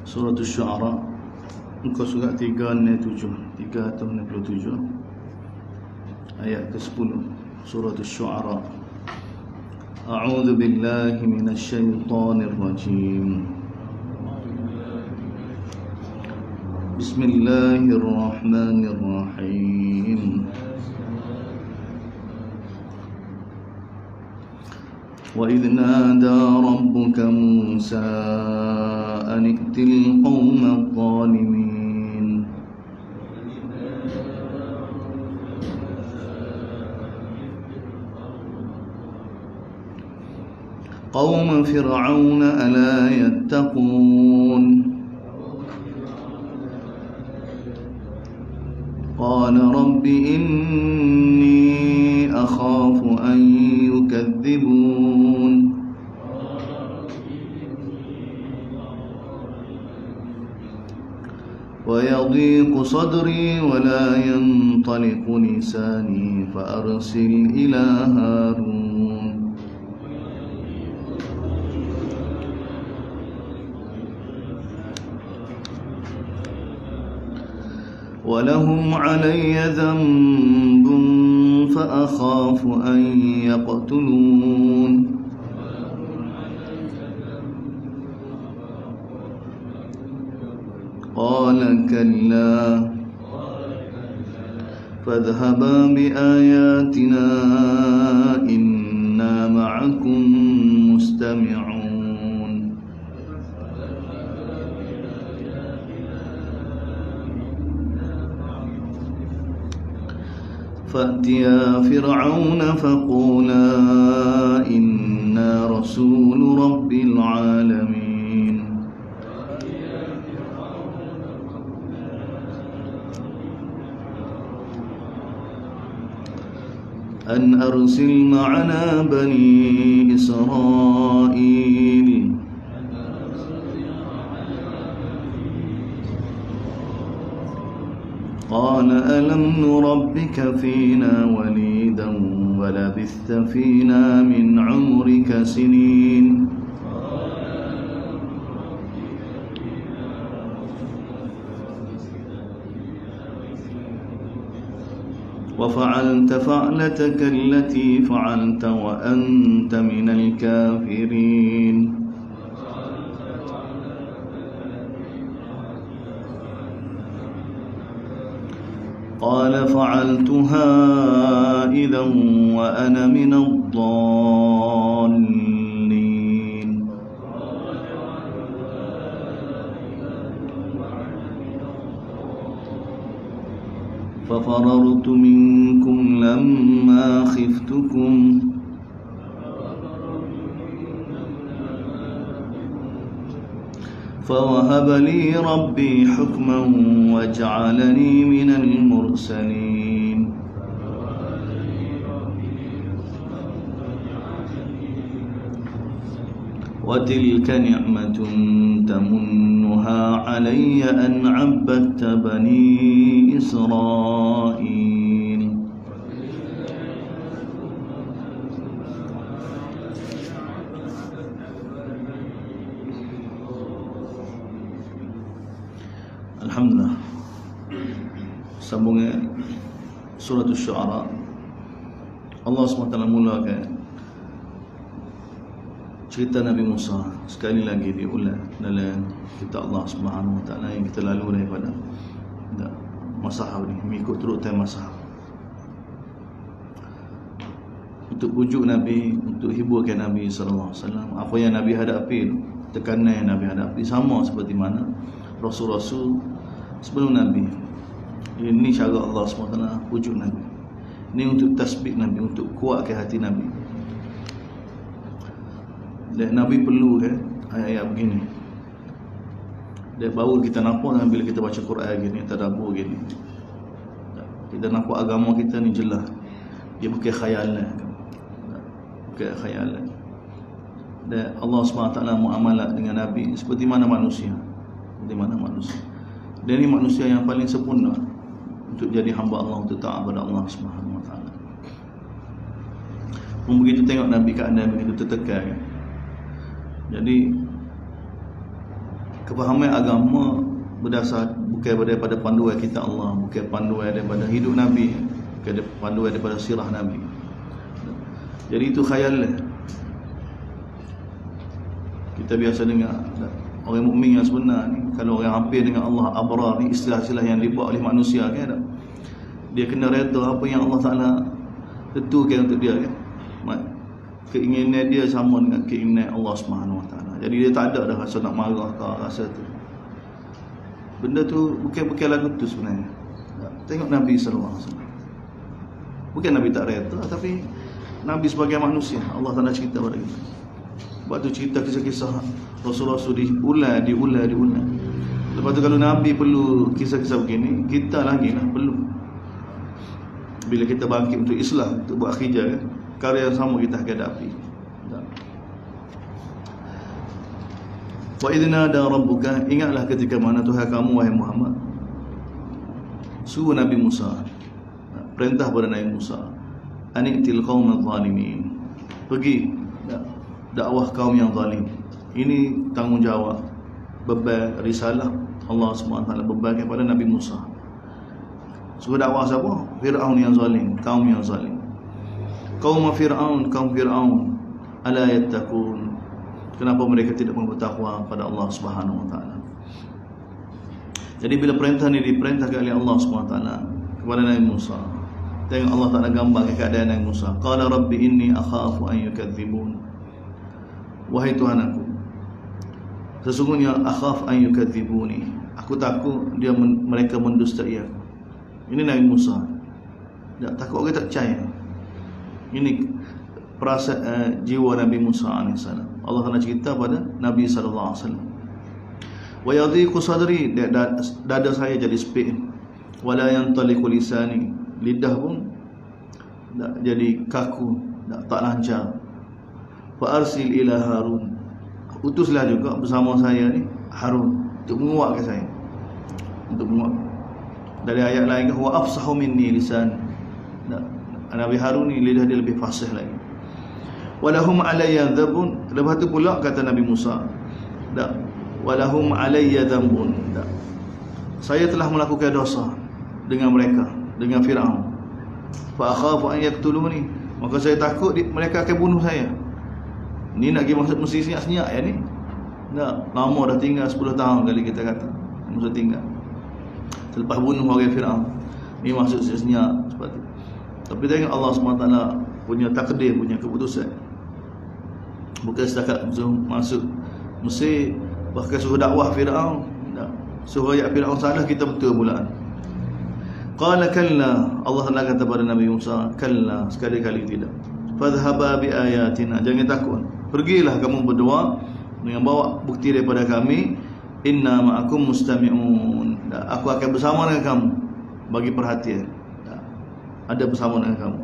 Surah Asy-Syu'ara muka surat 367 ayat ke-10. Surah Asy-Syu'ara. A'udzu billahi minasy syaithanir rajim. Bismillahirrahmanirrahim. وَإِذْ نَادَى رَبُّكَ مُوسَىٰ أَنِ ائْتِ الْقَوْمَ الظَّالِمِينَ قَوْمَ فِرْعَوْنَ أَلَا يَتَّقُونَ قَالَ رَبِّ إِنِّي أَخَافُ أَن يُكَذِّبُونِ وَيَضِيقُ صَدْرِي وَلَا يَنطَلِقُ لِسَانِي فَأَرْسِلْ إِلَى هَارُونَ وَلَهُمْ عَلَيَّ ذَنبٌ فَأَخَافُ أَن يَقْتُلُونِ قَالَ كَلَّا فَاذْهَبَا بِآيَاتِنَا إِنَّا مَعَكُمْ مُسْتَمِعُونَ فَأْتِيَا فِرْعَوْنَ فَقُولَا إِنَّا رَسُولُ رَبِّ الْعَالَمِينَ أَنْ أَرْسِلْ مَعَنَا بَنِي إِسْرَائِيلَ قَالَ أَلَمْ نُرَبِّكَ فِينَا وَلِيدًا وَلَبِثْتَ فِينَا مِنْ عُمُرِكَ سِنِينَ وَفَعَلْتَ فَعْلَتَكَ الَّتِي فَعَلْتَ وَأَنْتَ مِنَ الْكَافِرِينَ قَالَ فَعَلْتُهَا إِذًا وَأَنَا مِنَ الضَّالِّينَ فَفَرَرْتُ مِنكُمْ لَمَّا خِفْتُكُمْ فَوَهَبَ لِي رَبِّي حُكْمًا وَجَعَلَنِي مِنَ الْمُرْسَلِينَ وَتِلْكَ نِعْمَةٌ تَمُنُّهَا عَلَيَّ أَنْ عَبَّدتَّ بَنِي إِسْرَائِيلَ Alhamdulillah. Sambungnya surah Asy-Syu'ara. Allah SWT mulakan cerita Nabi Musa sekali lagi diulang dalam kitab Allah Subhanahu Wa Taala yang kita lalu daripada Masahaf ni, mengikut turut time Masahaf. Untuk pujuk Nabi, untuk hiburkan Nabi sallallahu alaihi wasallam, apa yang Nabi hadapi, tekanan yang Nabi hadapi sama seperti mana Rasul-Rasul sebelum Nabi. Ini cara Allah SWT pujuk Nabi. Ini untuk tasbih Nabi, untuk kuatkan hati Nabi. Dan Nabi perlu ayat-ayat begini. Dan baru kita nampak bila kita baca Quran gini, tadabbur gini, kita nampak agama kita ni jelas. Dia bukan khayalan. Bukan khayalan. Dan Allah SWT muamalat dengan Nabi seperti mana manusia. Seperti mana manusia. Dia ni manusia yang paling sempurna untuk jadi hamba Allah, untuk taat kepada Allah Subhanahu Wa Taala. Pun begitu tengok Nabi keadaan begitu tertekan. Jadi kefahaman agama berdasar bukan daripada panduan kita Allah, bukan panduan daripada hidup Nabi, bukan panduan daripada sirah Nabi. Jadi itu khayal lah. Kita biasa dengar orang mukmin yang sebenar ni, kalau orang hampir dengan Allah, abrar ni istilah-istilah yang dibuat oleh manusia kan, dia kena reda apa yang Allah Ta'ala tentukan untuk dia kan. Keinginan dia sama dengan keinginan Allah Subhanahu Wa Ta'ala. Jadi dia tak ada dah rasa nak marah ke rasa tu. Benda tu bukan lagu tu sebenarnya. Tengok Nabi sallallahu alaihi wasallam. Bukan Nabi tak reda, tapi Nabi sebagai manusia Allah Ta'ala cerita pada kita. Sebab tu cerita kisah-kisah Rasul-Rasul diulang. Lepas tu kalau Nabi perlu kisah-kisah begini, kita lagi lah perlu. Bila kita bangkit untuk Islam, untuk buat khidjah kan, karya yang sama kita akan hadapi. Wa idna da rabbuka, ingatlah ketika mana Tuhan kamu wahai Muhammad suruh Nabi Musa, perintah pada Nabi Musa, ani'til qaumadh zalimin, pergi dakwah kaum yang zalim. Ini tanggungjawab, beban risalah Allah SWT beban kepada Nabi Musa. Suruh dakwah siapa? Fir'aun yang zalim, kaum yang zalim. Kaum Fir'aun ala yattaqun, kenapa mereka tidak bertakwa pada Allah Subhanahu Wa Taala. Jadi bila perintah ni diperintahkan oleh Allah Subhanahu Wa Taala kepada Nabi Musa, tengok Allah Taala gambar keadaan Nabi Musa. Qala rabbi inni akhafu an yukadzibun, wahai Tuhan aku, sesungguhnya akhaf an yukadzibuni, aku takut mereka mendustai aku. Ini Nabi Musa, tak takut orang tak percaya. Ini perasaan jiwa Nabi Musa AS. Allah Taala cerita pada Nabi SAW. Wa yadhiqu sadri, dada saya jadi sempit. Wala yantaliqu lisani, lidah pun jadi kaku, tak lancar. Fa arsil ila Harun, utuslah juga bersama saya ni Harun untuk menguatkan saya, untuk menguat. Dari ayat lain, huwa afsahu minni lisan, Nabi Harun ni lidah dia lebih fasih lagi. Walahum alayya dzambun, lepas tu pula kata Nabi Musa, walahum alayya dzambun, saya telah melakukan dosa dengan mereka, dengan Firaun. Fa akhafu an yaqtuluni, maka saya takut mereka akan bunuh saya. Ni nak pergi maksud mesti senyap-senyap ya ni. Lama dah tinggal 10 tahun kali kita kata. Masa tinggal selepas bunuh orang Firaun. Ni maksud senyap seperti tu. Tapi tengok Allah SWT punya takdir, punya keputusan. Bukan setakat masuk Mesir, bahkan suruh dakwah Firaun, suruh ayat Firaun salah, kita betul bulaan. Qala kalla, Allah Taala kata pada Nabi Musa, kalla, sekali-kali tidak. Fadhhaba bi ayatina, jangan takut, pergilah kamu berdua dengan bawa bukti daripada kami. Inna ma'akum mustami'un, aku akan bersama dengan kamu, bagi perhatian, ada bersama dengan kamu.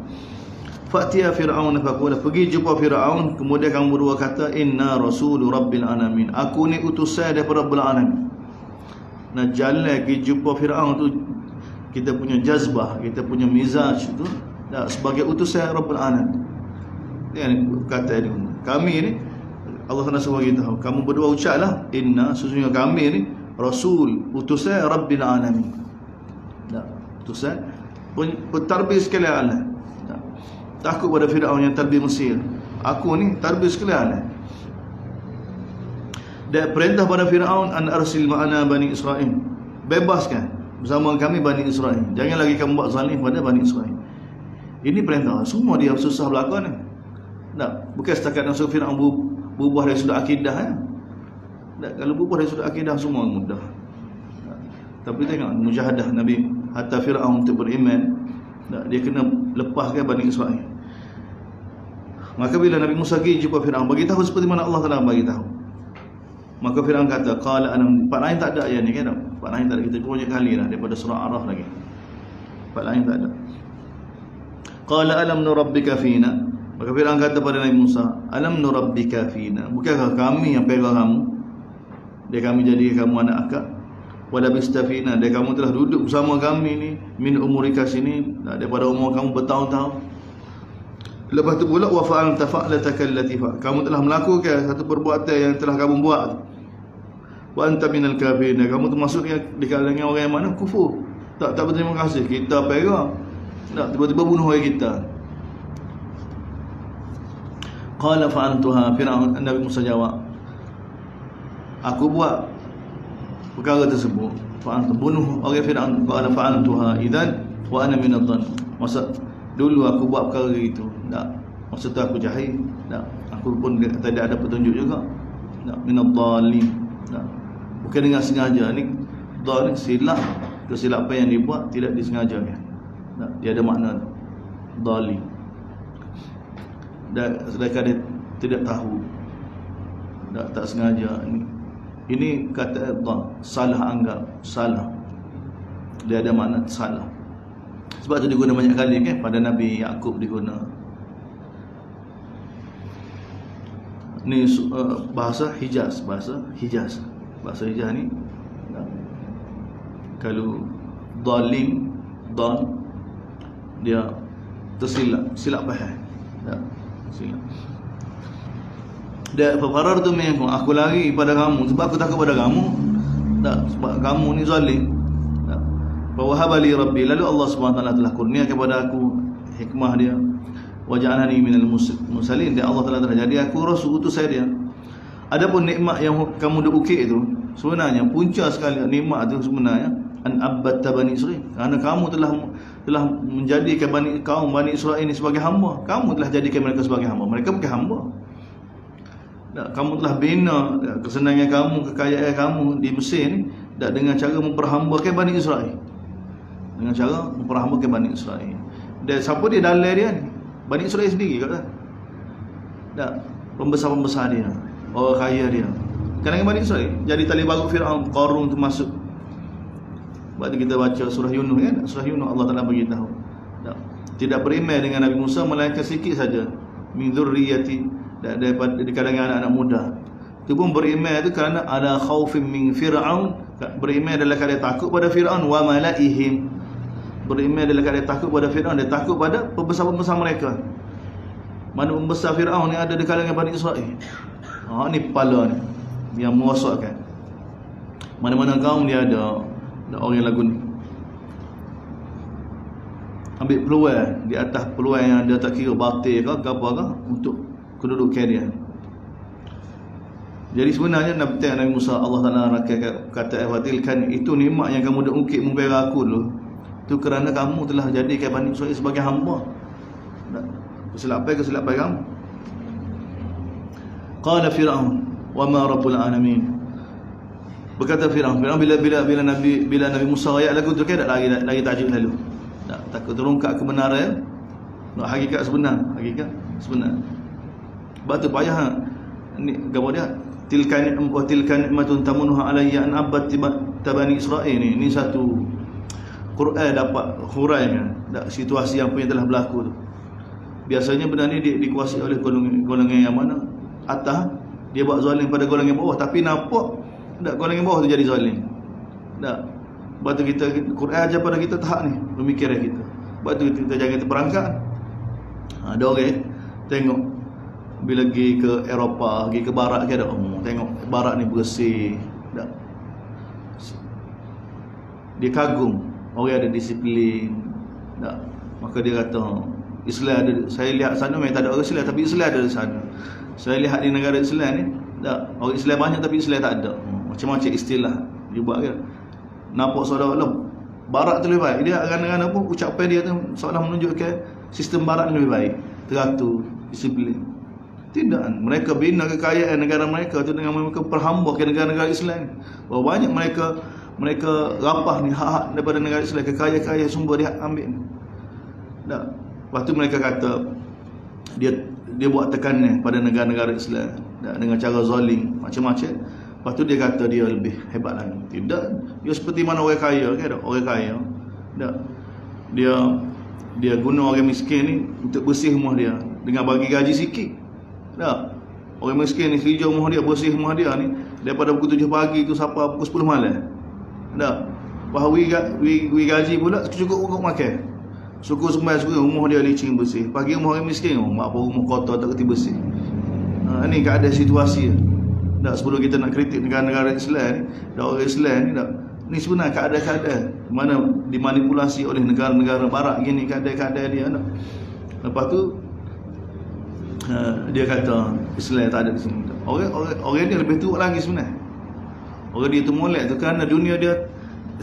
Fa'tiya Fir'aun faqula, pergi jumpa Fir'aun, kemudian kamu berdua kata, inna rasulu rabbil alamin, aku ni utusan daripada Rabbul Alamin. Nah, jalan pergi jumpa Fir'aun tu, kita punya jazbah, kita punya mizaj tu sebagai utusan Rabbul Alamin. Yang kata ni, kami ni Allah Taala suruh kita tahu, kamu berdua ucaplah, inna, sesungguhnya kami ni rasul, utusan Rabbil Alamin. Utusan pentarbiyah sekalian Allah. Takut pada Firaun yang tarbiyah Mesir, aku ni tarbiyah sekalian Allah. Dan perintah pada Firaun, an arsil ma'ana Bani Israel, bebaskan bersama kami Bani Israel, jangan lagi kamu buat zalim pada Bani Israel. Ini perintah, semua dia susah berlaku ni. Bukan setakat nak suruh Firaun berubah dari sudut akidah ya. Kalau berubah dari sudut akidah semua mudah. Tapi tengok mujahadah Nabi, hatta Firaun untuk beriman, dia kena lepaskan Bani Israel. Maka bila Nabi Musa pergi jumpa Firaun, bagi tahu seperti mana Allah Taala bagi tahu. Maka Firaun kata, qala anam, part lain tak ada ayat ni kan? Part lain tak ada, kita banyak kali lah daripada surah Araf lagi. Part lain tak ada. Qala alam nurabbika fina, maka Firaun kata pada Nabi Musa, alam nurabbika fina, bukankah kami yang pegang kamu, dia kami jadi kamu anak akak, wala bistafina, dia kamu telah duduk bersama kami ni, min umurika sini, daripada umur kamu bertahun-tahun. Lepas tu pula, wa fa'alta fa'lataka allati fa, kamu telah melakukan satu perbuatan yang telah kamu buat. wa anta minal kafirin, kamu termasuk di kalangan orang yang mana kufur, tak berterima kasih. Kita perang, tak tiba-tiba bunuh orang kita. Qala fa'altuha, Firaun, Nabi Musa jawab, aku buat perkara tersebut. Fa'altu, bunuh orang Firaun. Qala fa'altuha idzan wa ana minadh dhann. Masa dulu aku buat perkara itu, tak, masa tu aku jahil, tak, aku pun tidak ada petunjuk juga, tak, minadh dhalin, tak, bukan dengan sengaja. Ni dhal, silap, kesilapan yang dibuat tidak disengajakan, tak, dia ada makna dhalin. Sedangkan dia tidak tahu, tak sengaja. Ini kata Allah, salah anggap, salah, dia ada makna salah. Sebab tu diguna banyak kali kan, pada Nabi Yaqub diguna. Ni bahasa Hijaz, bahasa Hijaz ni kalau dhalim, dhan, dia silap faham, silap. Dia fafarartu minkum, aku lari pada kamu sebab aku takut pada kamu, tak, sebab kamu ni zalim. Fawahaba li rabbi, lalu Allah SWT telah kurnia kepada aku hikmah dia, waja'alani minal mursalin, dan Allah telah jadi aku rasul, utus saya dia. Adapun nikmat yang kamu dah ukir itu, sebenarnya punca sekali nikmat itu sebenarnya an abbatta bani Israil, kerana kamu telah menjadikan kaum Bani Israil ini sebagai hamba. Kamu telah jadikan mereka sebagai hamba, mereka bukan hamba. Kamu telah bina kesenangan kamu, kekayaan kamu di Mesir ni, dengan cara memperhambakan Bani Israil, dengan cara memperhambakan Bani Israil. Dan siapa dia dalil dia ni? Bani Israil sendiri kata. Pembesar-pembesar dia, orang kaya dia, kalangan Bani Israil. Jadi tali baru Firaun, Qarun tu masuk. Sebab kita baca surah Yunus kan, surah Yunus Allah Taala beritahu, tidak beriman dengan Nabi Musa melainkan sikit saja, min dzurriyyati, daripada di kalangan anak-anak muda. Itu pun beriman itu kerana ada khaufin min Fir'aun, beriman adalah kerana takut pada Fir'aun, wa malaihim, beriman adalah kerana takut pada Fir'aun, dia takut pada pembesar-pembesar mereka. Mana pembesar Fir'aun ni ada di kalangan Bani Israil. Ni kepala ni yang merosakkan. Mana-mana kaum dia ada orang yang lagu ni ambil peluang di atas peluang yang dia tak kira batil ke apa ke untuk kedudukan dia. Jadi sebenarnya Nabi Musa, Allah Taala kata fatilkan, itu nikmat yang kamu dah ungkit membela aku dulu, itu kerana kamu telah jadikan Bani Israil sebagai hamba. Kesilapan kamu. Qala Fir'aun wa ma rabbul alamin, berkata Fir'aun bila Nabi Musa ayat lagu tu kan tak lagi tajuk lalu, takut terungkap kebenaran, hakikat sebenar. Sebab tu payah ni gambar dia, tilkan nikmatun tamunuha alayya an abbat Bani Israil ni. Ini satu Quran dapat huraikan situasi yang punya telah berlaku tu. Biasanya benda ni dikuasai oleh golongan yang mana atas, dia buat zalim pada golongan bawah, tapi nampak tak golongan bawah tu jadi zalim. Tak. Sebab tu kita Quran ajar pada kita tahap ni, pemikiran kita. Sebab tu kita jangan terperangkap. Ada orang tengok bila pergi ke Eropah, pergi ke barat ke ada, tengok barat ni bersih. Tak. Dia kagum orang ada disiplin. Tak. Maka dia kata Islam ada, saya lihat sana memang tak ada orang Islam, tapi Islam ada di sana. Saya lihat di negara Islam ni, tak, orang Islam banyak tapi Islam tak ada. Macam-macam istilah dia buat kan. Nampak seolah-olah barat tu lebih baik. Dia kadang-kadang pun ucapan dia tu seolah menunjukkan sistem barat lebih baik, teratur, disiplin. Tidak, mereka bina kekayaan negara mereka tu dengan mereka perhamba ke negara-negara Islam. Banyak mereka rapah ni hak-hak daripada negara Islam, kekayaan sumber dia ambil. Tak. Lepas tu mereka kata dia buat tekanan pada negara-negara Islam, tak, dengan cara zalim macam-macam. Lepas tu dia kata dia lebih hebat lagi. Tidak, dia seperti mana orang kaya kan, orang kaya. Tak. Dia guna orang miskin ni untuk bersih rumah dia dengan bagi gaji sikit. Tak. Orang miskin ni kerja rumah dia, bersih rumah dia ni daripada pukul 7 pagi tu sampai pukul 10 malam. Tak. Bahawa gaji pula cukup untuk makan. Syukur sembahyang syukur rumah dia licin bersih. Pagi rumah orang miskin, mak apa rumah kotor tak kerti bersih. Ini keadaan situasi. Tak, sebelum kita nak kritik negara-negara Islam ni, orang Islam ni tak, ni sebenarnya keadaan-keadaan mana dimanipulasi oleh negara-negara barat gini keadaan-keadaan dia tak. Lepas tu dia kata Islam tak ada di sini. Orang dia lebih teruk lagi sebenarnya. Orang dia tu molek tu kerana dunia dia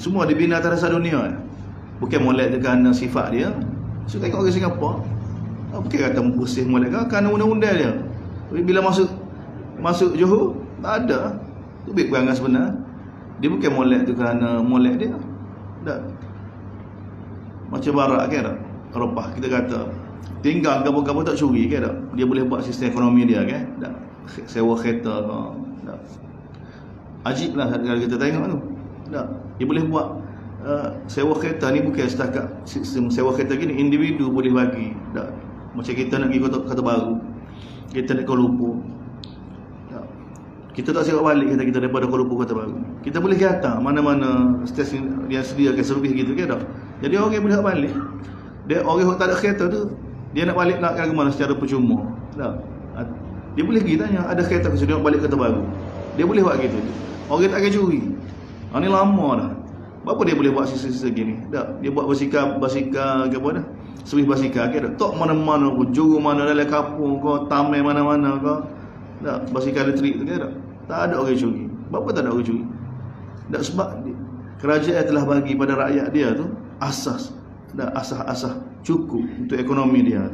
semua dibina atas dasar dunia. Bukan molek tu kerana sifat dia. So tengok orang Singapura, bukan kata bersih molek kerana undang-undang dia. Tapi bila masuk Johor, tak ada. Tu baik perangai sebenar. Dia bukan molek tu kerana molek dia. Tak. Macam barat kan tak? Eropah kita kata tinggal gabung-gabung tak curi kan tak? Dia boleh buat sistem ekonomi dia kan? Tak. Sewa kereta ke? Tak. Ajib lah kalau kita tengok tu. Tak. Dia boleh buat sewa kereta ni bukan setakat sistem sewa kereta gini, individu boleh bagi. Tak. Macam kita nak pergi kota baru, kita nak Kuala Lumpur, kita tak siap balik kita daripada Kuala Lumpur Kota Baru. Kita boleh kata mana-mana stesen dia sediakan servis gitu ke tak. Jadi orang yang boleh balik. Dia orang yang tak ada kereta tu, dia nak balik nak ke mana secara percuma. Tak. Dia boleh pergi tanya, ada kereta ke sini nak balik Kota Baru. Dia boleh buat gitu. Orang tak akan curi. Ni lama dah. Berapa dia boleh buat sisa-sisa gini? Tak. Dia buat basikal ke apa dah? Servis basikal ke tak. Tok mana-mana pun, juru mana dalam kampung kau, tamai mana-mana kau. Tak, basikal elektrik tu kan tak ada orang curi. Berapa tak ada orang curi? Tak, sebab kerajaan telah bagi pada rakyat dia tu asas, tak, asas cukup untuk ekonomi dia.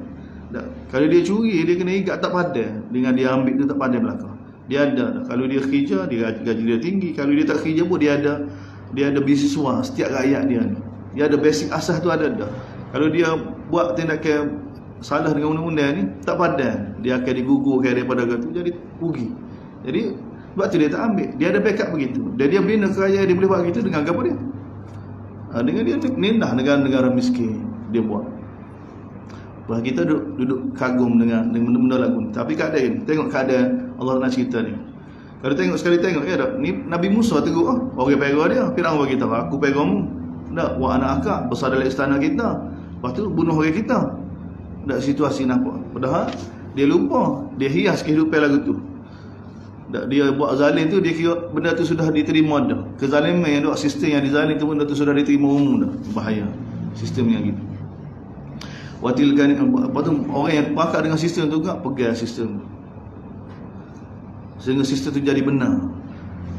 Tak, kalau dia curi, dia kena ikat tak padan. Dengan dia ambil tu tak padan belakang. Dia ada tak. Kalau dia kerja, dia gaji dia tinggi. Kalau dia tak kerja pun dia ada beasiswa setiap rakyat dia ni. Dia ada basic asas tu ada dah. Kalau dia buat tindakan salah dengan undang-undang ni, tak padan, dia akan digugurkan daripada tu, jadi rugi. Jadi sebab tu dia tak ambil. Dia ada backup begitu. Dan dia bina kerajaan, dia boleh buat begitu dengan apa dia? Dengan dia nindah negara-negara miskin dia buat. Bah kita duduk kagum dengan benda-benda lagu ni. Tapi keadaan, tengok keadaan Allah nak cerita ni. Kalau tengok sekali tengok ya tak, ni Nabi Musa tegur orang pera dia, Firaun bagi tahu, aku peramu. Tak, wah anak akak besar dalam istana kita. Lepas tu bunuh orang kita. Tak, situasi nampak. Padahal dia lupa, dia hias kehidupan lagu tu. Tak, dia buat zalim tu, dia kira benda tu sudah diterima dah. Kezaliman yang buat sistem yang dizalim tu benda tu sudah diterima umum dah. Bahaya sistem yang gitu. Watilkan apa tu, orang yang pakat dengan sistem tu juga pegang sistem sehingga sistem tu jadi benar.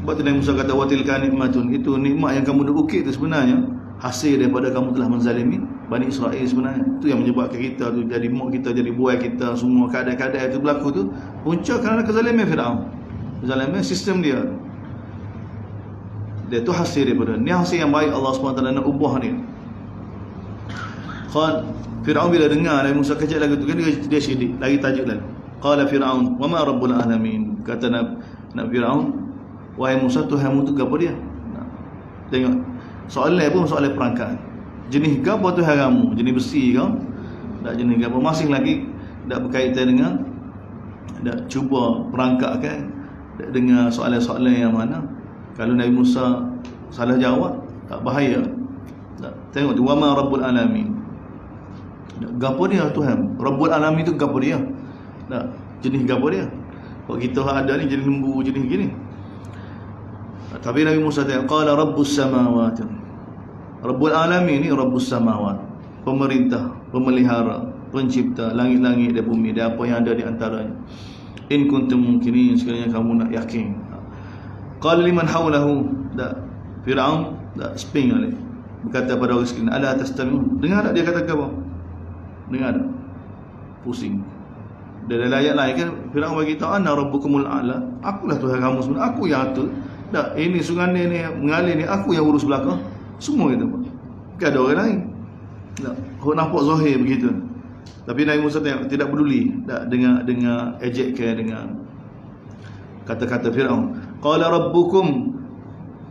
Sebab tu Nabi Musa kata watilkan nikmatun, itu nikmat yang kamu ukit tu sebenarnya hasil daripada kamu telah menzalimi Bani Israel sebenarnya. Itu yang menyebabkan kita tu jadi mak kita, jadi buai kita, semua keadaan-keadaan itu berlaku tu punca kerana kezaliman Firaun. Kezaliman sistem dia. Dia tu hasil daripada ni, hasil yang baik Allah SWT nak ubah ni. Firaun bila dengar Nabi Musa kecil lagu tu kan dia syirik, lagi tajuk lagu. Qala Firaun wa ma rabbul alamin. Kata Nabi Firaun, wahai Musa, Tuhanmu tu apa dia? Tengok soalan pun soalan perangkat. Jenis ke apa Tuhan kamu? Jenis besi ke? Tak jenis ke apa? Masih lagi tak berkaitan dengan tak cuba perangkatkan dengan soalan-soalan yang mana kalau Nabi Musa salah jawab tak bahaya. Tak, tengok tu, wa ma rabbul alamin. Gapo dia Tuhan? Rabbul alamin tu gapo dia? Tak, jenis gapo dia? Kalau kita ada ni jenis lembu, jenis gini. Tapi Nabi Musa tengok, qala rabbus samawati. Rabbul alamin ni rabbus samawat, pemerintah, pemelihara, pencipta langit-langit dan bumi dan apa yang ada di antaranya. In kuntum mungkinin, sekiranya kamu nak yakin. Qala liman hawlahu, dak Firaun dak sping ali berkata pada orang sekalian, ala tastami'un, dengar tak dia kata apa? Dengar tak? Pusing. Dalam ayat lain kan Firaun bagi tahu, ana rabbukumul a'la, akulah Tuhan kamu sebenarnya, aku yang atur. Tak, ini sungai ni mengalir ni aku yang urus belakang. Semua gitu. Bukan ada orang lain. Tak, kau nampak zahir begitu. Tapi Nabi Musa tidak peduli tak, dengan ejekkan dengan kata-kata Firaun. Qala rabbukum,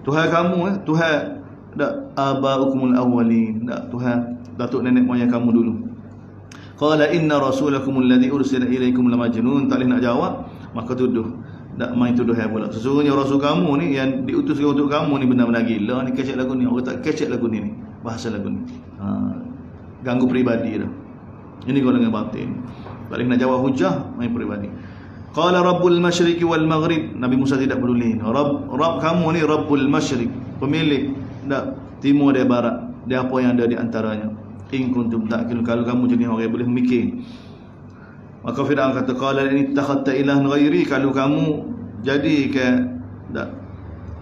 Tuhan kamu Tuhan tak abaukumul awwalin, tak Tuhan datuk nenek moyang kamu dulu. Qala inna rasulakumul ladzi ursila ilaikum lamajnun, tak boleh nak jawab, maka tuduh. Tak main tuduh hai pula. Sesungguhnya rasul kamu ni yang diutuskan untuk kamu ni benar-benar gila ni, kecek lagu ni. Orang tak kecek lagu ni bahasa lagu ni. Ganggu peribadi dah. Ini golongan batin. Tak boleh nak jawab hujah, main peribadi. Qala Rabbul Masyriqi wal Maghrib. Nabi Musa tidak peduli. Rabb kamu ni Rabbul Masyriq, pemilik timur dan barat, dia apa yang ada di antaranya. In kuntum ta'qilun, kalau kamu jadi orang yang boleh memikir. Maka Fir'aun kata, qala in ittakhadta ilahan ghairi, kalau kamu jadi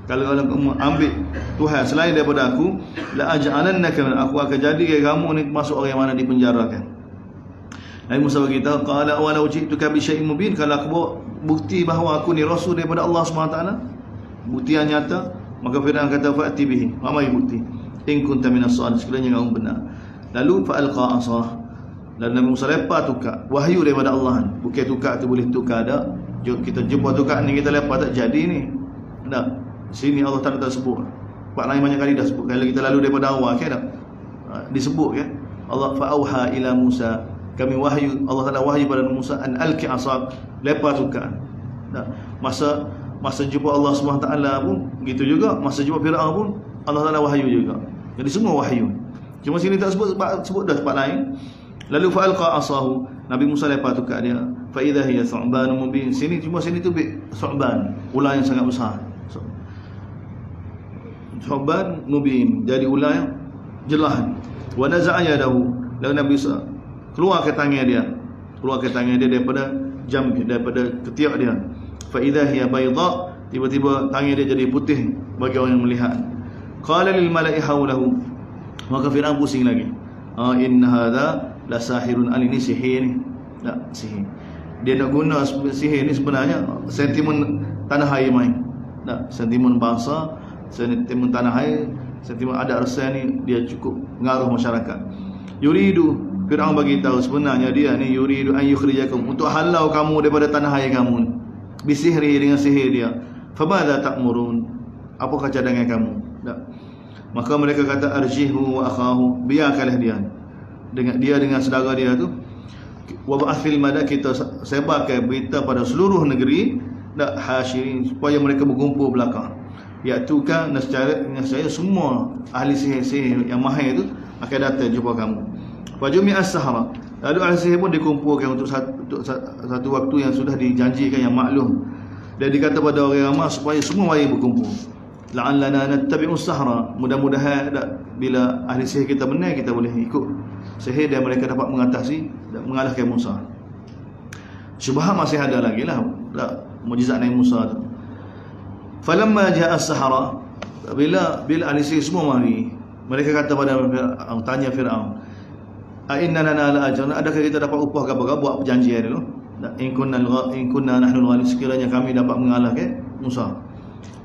kalau kamu ambil Tuhan selain daripada aku, la aj'alannaka, aku akan jadi kamu ni masuk orang yang mana dipenjarakan. Nabi Musa berkata, qala walau ji'tuka bi syai'in mubin, kalau aku bawa bukti bahawa aku ni rasul daripada Allah SWT, bukti yang nyata. Maka Fir'aun kata, fa'ti bihi, ramai bukti, in kunta minas shadiqin, sekiranya kamu benar. Lalu fa'alqa asah, dan Nabi Musa lepas tukar wahyu daripada Allah. Bukan tukar tu boleh tukar dah. Kita jumpa tukar ni, kita lepas tak jadi ni. Tak. Sini Allah Taala tak sebut. Pak lain banyak kali dah sebut. Kalau kita lalu daripada awal kan tak? Disebut kan? Allah fa'auha ila Musa, kami wahyu, Allah Taala wahyu pada Musa an alqi asab, lepas tukar. Tak. Masa jumpa Allah SWT pun gitu juga, masa jumpa Firaun pun Allah Taala wahyu juga. Jadi semua wahyu. Cuma sini tak sebut dah tempat lain. Lalu fa'alqa asahu, Nabi Musa lepas tukar dia, fa idza hiya thu'ban mubin. Sini tu thu'ban, ular yang sangat besar. Thu'ban mubin, jadi ular yang jelas. Wa naza'a yadahu, lalu Nabi Musa keluar ke tangan dia daripada daripada ketiak dia. Fa idza hiya bayda, tiba-tiba tangan dia jadi putih bagi orang yang melihat. Qala lil mala'i hawlahu, maka Firaun pusing lagi. Inna hadza la sahirun alim, ni sihir ni. Tak, sihir. Dia nak guna sihir ni sebenarnya sentimen tanah air main. Tak, sentimen bangsa, sentimen tanah air, sentimen adat rasa ni dia cukup mengaruh masyarakat. Yuridu, Firaun bagi tahu sebenarnya dia ni yuridu an yukhrijakum, untuk halau kamu daripada tanah air kamu. Bisihri, dengan sihir dia. Famadza ta'murun, apakah cadangan kamu? Tak. Maka mereka kata arjihu wa akhahu, biarkanlah dia dengan saudara dia tu. Wa ba'athil mada, kita sebarkan berita pada seluruh negeri, dak hasyirin, supaya mereka berkumpul belakang. Iaitu kan nescaya semua ahli sihir yang mahir tu akan datang jumpa kamu. Wa jumi'as sahara, lalu ahli sihir pun dikumpulkan untuk satu waktu yang sudah dijanjikan, yang maklum. Dan dikata pada orang ramai supaya semua mari berkumpul. La'allana nattabi'us sahra, mudah-mudahan bila ahli sihir kita benar, kita boleh ikut sihir dan mereka dapat mengatasi dan mengalahkan Musa. Syubhat masih ada lagi lah mukjizat Nabi Musa tu. Falamma ja'a as-sahara, bila ahli sihir semua mari, mereka kata pada Firaun, tanya Firaun, a inna lana la ajran, adakah kita dapat upah ke-apa? Buat perjanjian dulu. In kunna nahnu al-ghalib, sekiranya kami dapat mengalahkan Musa.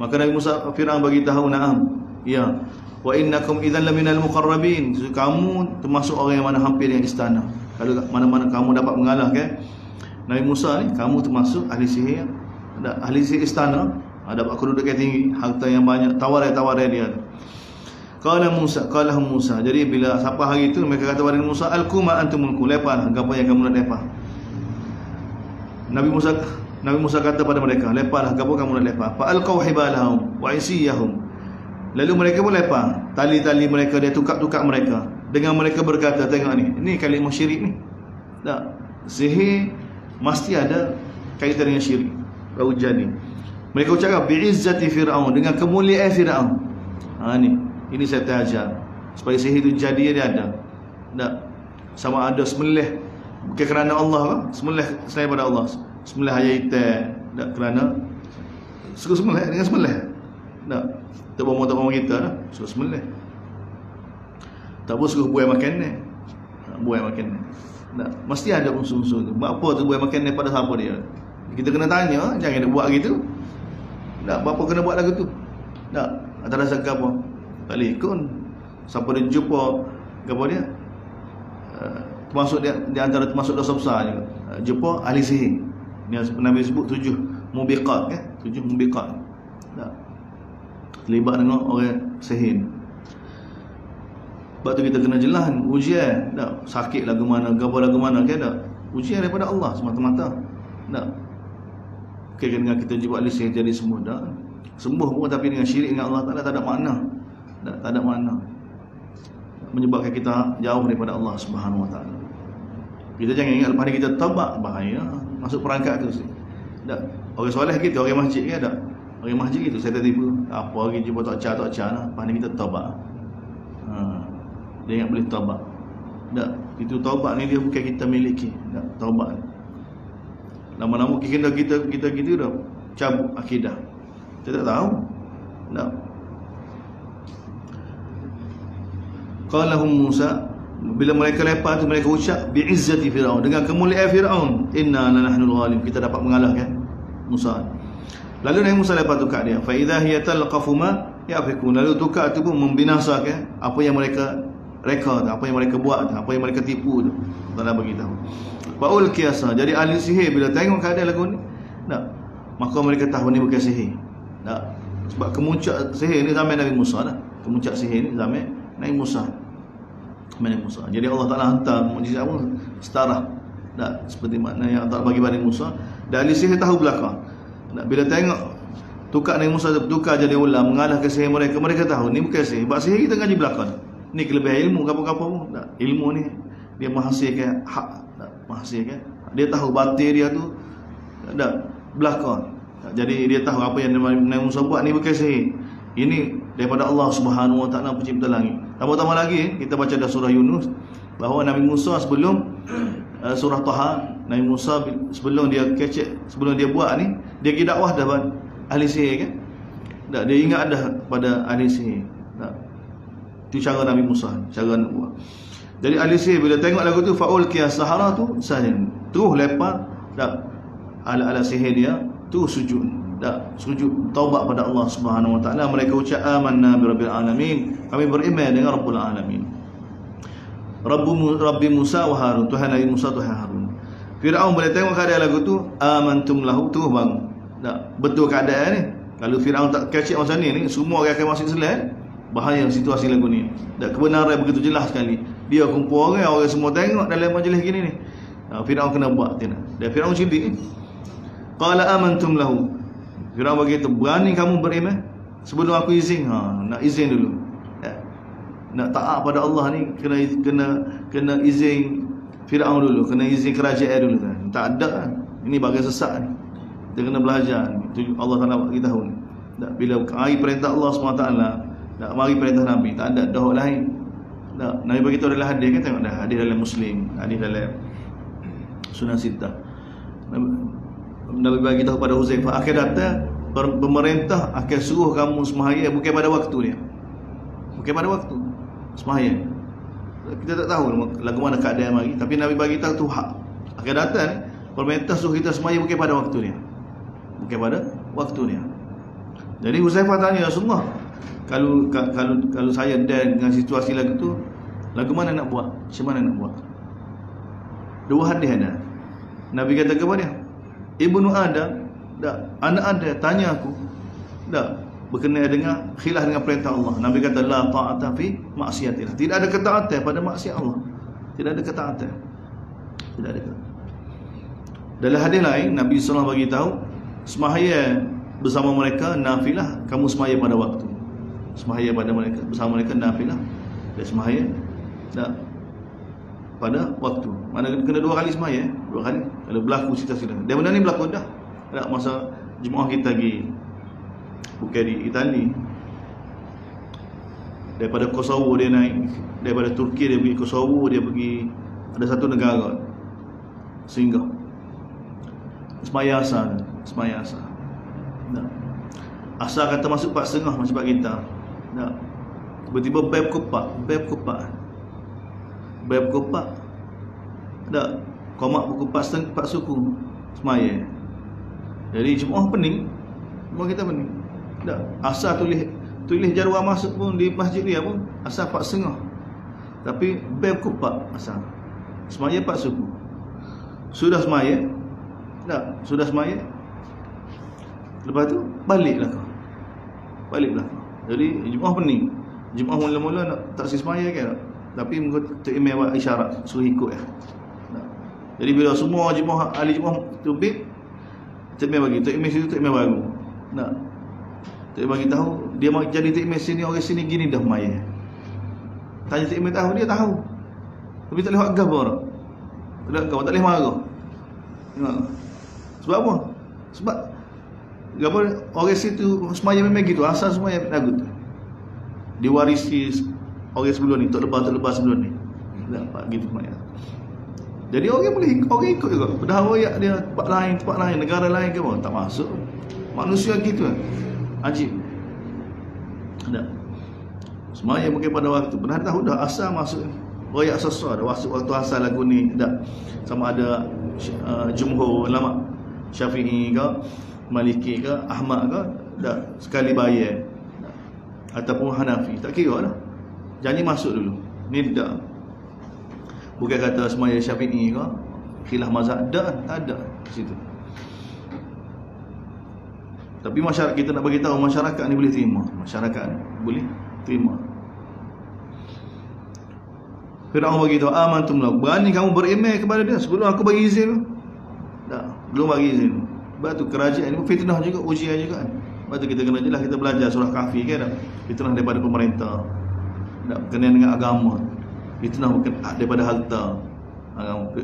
Maka Nabi Musa, Firaun bagi tahu, na'am, ya, wa innakum idzan laminal muqarrabin, kamu termasuk orang yang mana hampir dengan istana. Kalau mana-mana kamu dapat mengalahkan Nabi Musa ni, kamu termasuk ahli sihir istana, dapat kedudukan tinggi, harta yang banyak, tawaran dia. Qala Musa, jadi bila sampai hari itu mereka kata pada Musa, alqu ma antum mulku, lepas apa yang kamu nak lepas. Nabi Musa kata pada mereka, lepaslah apa kamu nak lepas. Fa alqaw hibalahum wa isiyahum, lalu mereka pun lepas tali-tali mereka, dia tukar-tukar mereka. Dengan mereka berkata, tengok ni kalimah syirik ni. Tak, sihir mesti ada kaitan dengan syirik. Kau jadi mereka ucapkan bi'izzati Fir'aun, dengan kemuliaan Fir'aun. Ini saya ajar supaya sihir itu jadi, dia ada. Tak, sama ada sembelih bukan kerana Allah kan? Sembelih selain pada Allah, sembelih hayat, tak kerana suka sembelih dengan sembelih. Tak, tak bohong kita dah, suka sembelih. Tak boleh suka buai makan ni. Tak, mesti ada unsur-unsur tu. Apa tu buai makan ni, pada siapa dia? Kita kena tanya, jangan dia buat gitu. Tak, apa kena buat lagu tu? Tak, antara sangka apa? Tak boleh ikut. Siapa dia jumpa apa dia? Termasuk di antara termasuk dosa besar juga. Jumpa ahli sihir. Yang Nabi sebut 7 mubiqat kan? 7 mubiqat. Tak. Terlibat dengan orang sihir. Sebab tu kita kena jelas ujian. Tak. Sakit lagu mana, gabar lagu mana kan? Tak. Ujian daripada Allah semata-mata. Tak. Bukan dengan kita jumpa ahli sihir jadi sembuh. Tak. Sembuh pun tapi dengan syirik dengan Allah Ta'ala tak ada makna. Tak ada makna. Menyebabkan kita jauh daripada Allah Subhanahu Wa Taala. Kita jangan ingat lepas ni kita taubat, bahaya masuk perangkat tu. Tak. Orang soleh gitu, orang masjid ke tak? Orang masjid gitu, saya tak tipu. Apa lagi jumpa tak cah lah. Lepas ni kita taubat. Dia ingat boleh taubat. Tak. Itu taubat ni dia bukan kita miliki. Tak. Taubat. Lama-lama kita gitu dah cabut akidah. Kita tak tahu. Tak. Qalahum Musa, bila mereka lepas tu mereka ucap bi'izzati Firaun, dengan kemuliaan Firaun, inna lanahnul ghalib, kita dapat mengalahkan Musa. Lalu Nabi Musa lepas tukar dia, fa idza hiya talqafu ma yafikun, lalu tukar tu pun membinasakan apa yang mereka reka, apa yang mereka buat, apa yang mereka tipu tu. Allah beritahu. Fa ulqiyasa, jadi ahli sihir bila tengok keadaan lagu ni, tak, maka mereka tahu ni bukan sihir. Tak. Sebab kemuncak sihir ni zaman Nabi Musa dah. Kemuncak sihir ni zaman Nabi Musa. Jadi Allah Ta'ala hantar mukjizat pun setara. Tak, seperti makna yang Allah bagi pada Musa. Dan ahli sihir tahu belakang. Tak, bila tengok tukar Nabi Musa tukar jadi ulam, mengalahkan sihir mereka, mereka tahu ni bukan sihir. Sebab sihir kita ngaji belakang. Ni kelebihan ilmu apa-apa pun. Tak, ilmu ni dia menghasilkan hak, tak, menghasilkan. Dia tahu batin dia tu tak belakang. Tak, jadi dia tahu apa yang Nabi Musa buat ni bukan sihir. Ini daripada Allah Subhanahu Wa Taala pencipta langit. Tambah-tambah lagi kita baca dalam surah Yunus bahawa Nabi Musa sebelum surah Taha, Nabi Musa sebelum dia kecek, sebelum dia buat ni, dia pergi dakwah dah ahli sihir kan? Tak, dia ingat dah pada ahli sihir. Tak. Itu cara Nabi Musa, cara nak buat. Jadi ahli sihir bila tengok lagu tu faul qiyas sahara tu sahin, terus lepas tak ala sihir dia tu sujud. Tak, sujud taubat pada Allah Subhanahu Wa Taala. Mereka ucap amanna bi rabbil alamin, kami beriman dengan Rabbul Alamin, Rabbi Musa wa Harun, Tuhan Nabi Musa, Tuhan Harun. Firaun boleh tengok keadaan lagu tu, amantum lahu, tu bang. Tak, betul keadaan ni. Kalau Firaun tak kecek macam ni, semua orang akan masuk Islam. Bahaya situasi lagu ni. Tak, kebenaran begitu jelas sekali. Dia kumpul orang semua tengok dalam majlis gini ni. Firaun kena buat tidak. Dan Firaun cerdik. Qala amantum lahu, Firaun begitu, berani kamu beriman sebelum aku izin? Nak izin dulu. Nak taat pada Allah ni kena izin Firaun dulu, kena izin kerajaan dulu kan. Tak ada kan. Ini bagai sesat ni. Kita kena belajar. Itu Allah Taala bagi tahu ni. Tak, bila mari perintah Allah SWT, tak mari perintah Nabi, tak ada dah lain. Tak, Nabi bagi tahu adalah hadis kan, tengok dah hadis dalam Muslim, hadis dalam Sunan Sittah. Nabi bagi tahu pada Huzaifah, akhir datang pemerintah akan suruh kamu sembahyang bukan pada waktu dia. Bukan pada waktu sembahyang. Kita tak tahu lagu mana keadaan mari, tapi Nabi bagi tahu tu hak. Akan datang pemerintah suruh kita sembahyang bukan pada waktu dia. Bukan pada waktu dia. Jadi Huzaifah tanya Rasulullah, kalau saya dengan situasi lagu tu, lagu mana nak buat? Macam mana nak buat? Dua hadis ada. Nabi kata kepada dia, Ibnu Adam, tak, anak ada tanya aku, tak, berkenaan dengan khilaf dengan perintah Allah. Nabi kata la ta'ata fi maksiatillah. Tidak ada ketaatan pada maksiat Allah. Tidak ada ketaatan. Tidak ada ketaatan. Dalam hadis lain Nabi SAW bagi tahu sembahyang bersama mereka nafilah, kamu sembahyang pada waktu. Sembahyang pada mereka bersama mereka nafilah, dan sembahyang tak pada waktu. Mana kena dua kali sembahyang, dua kali. Kalau berlaku situasi dah. Dan benda ni berlaku dah. Tak, masa jemaah kita pergi bukan di Itali, daripada Kosovo dia naik, daripada Turki dia pergi Kosovo, dia pergi ada satu negara singgah sembahyang asar. Tak. Asar kata masuk 4.30 macam kita. Tak. Tiba-tiba bab kopak. Tak. Komak pukul 4 suku sembahyang. Jadi jemaah pening. Jemaah kita pening. Tak. Asar tulis jadual masuk pun di masjid dia pun asar 4.30. Tapi bab kopak asar. Sembahyang 4 suku. Sudah sembahyang. Tak, sudah sembahyang. Lepas tu baliklah kau. Jadi jemaah pening. Jemaah mula-mula nak tak sembahyang kan. Tapi Tok Imam buat isyarat suruh ikut ya. Jadi bila semua jemaah ahli jemaah tubik, Tok Imam bagi, Tok Imam situ, Tok Imam baru. Nak Tok Imam bagi tahu, dia mau jadi Tok Imam sini, orang sini gini dah maya. Tanya Tok Imam tahu, dia tahu. Tapi tak boleh agak orang. Tak boleh marah. Sebab apa? Sebab apa orang situ semaya memang gitu, asal semaya lagu tu diwarisi orang sebelum ni, tok lepas sebelum ni. Dapat gitu semaya. Jadi orang boleh ikut juga. Dah royak dia tempat lain, negara lain ke apa, tak masuk. Manusia gitu kan. Ajib. Ada. Semaya mungkin pada waktu pernah tahu dah asal masuk royak sesuatu dah waktu asal lagu ni dah. Sama ada jumhur ulama Syafi'i ke, Maliki ke, Ahmad ke, dah sekali bayar. Ataupun Hanafi, tak kira lah. Janji masuk dulu. Ni dah. Bukan kata semaya Syafi'i ke, khilaf mazhab, tak ada di situ. Tapi masyarakat, kita nak bagi tahu masyarakat ni boleh terima. Masyarakat ni boleh terima. Fir'aun bagi tahu, amantum lahu, berani kamu beriman kepada dia sebelum aku bagi izin tu? Tak, belum bagi izin. Sebab tu kerajaan ni fitnah juga, ujian juga kan. Sebab tu kita kena jelas, kita belajar surah Kahfi kan, fitnah daripada pemerintah, tak berkenaan dengan agama, fitnah bukan daripada harta,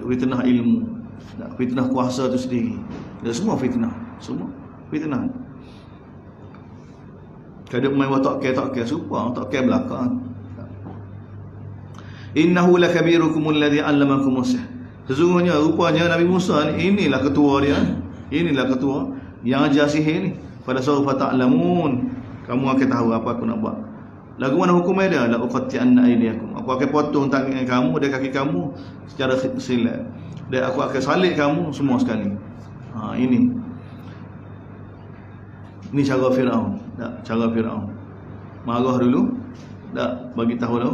fitnah ilmu, fitnah kuasa tu sendiri. Dan semua fitnah, semua fitnah. Kadang main tak care serupa, tak care belakang. Innahu lakabirukum alladhi 'allamakum as-sihr. Sesungguhnya rupanya Nabi Musa ni, inilah ketua dia, inilah ketua yang ajar sihir ni. Pada sawfa ta'lamun, kamu akan tahu apa aku nak buat. Lagu mana hukumnya dia? La uqatti'anna aydiyakum. Aku akan potong tangan kamu dan kaki kamu secara silat. Dan aku akan salib kamu semua sekali. Ini cara Firaun. Tak, cara Firaun. Marah dulu, tak bagi tahu dulu.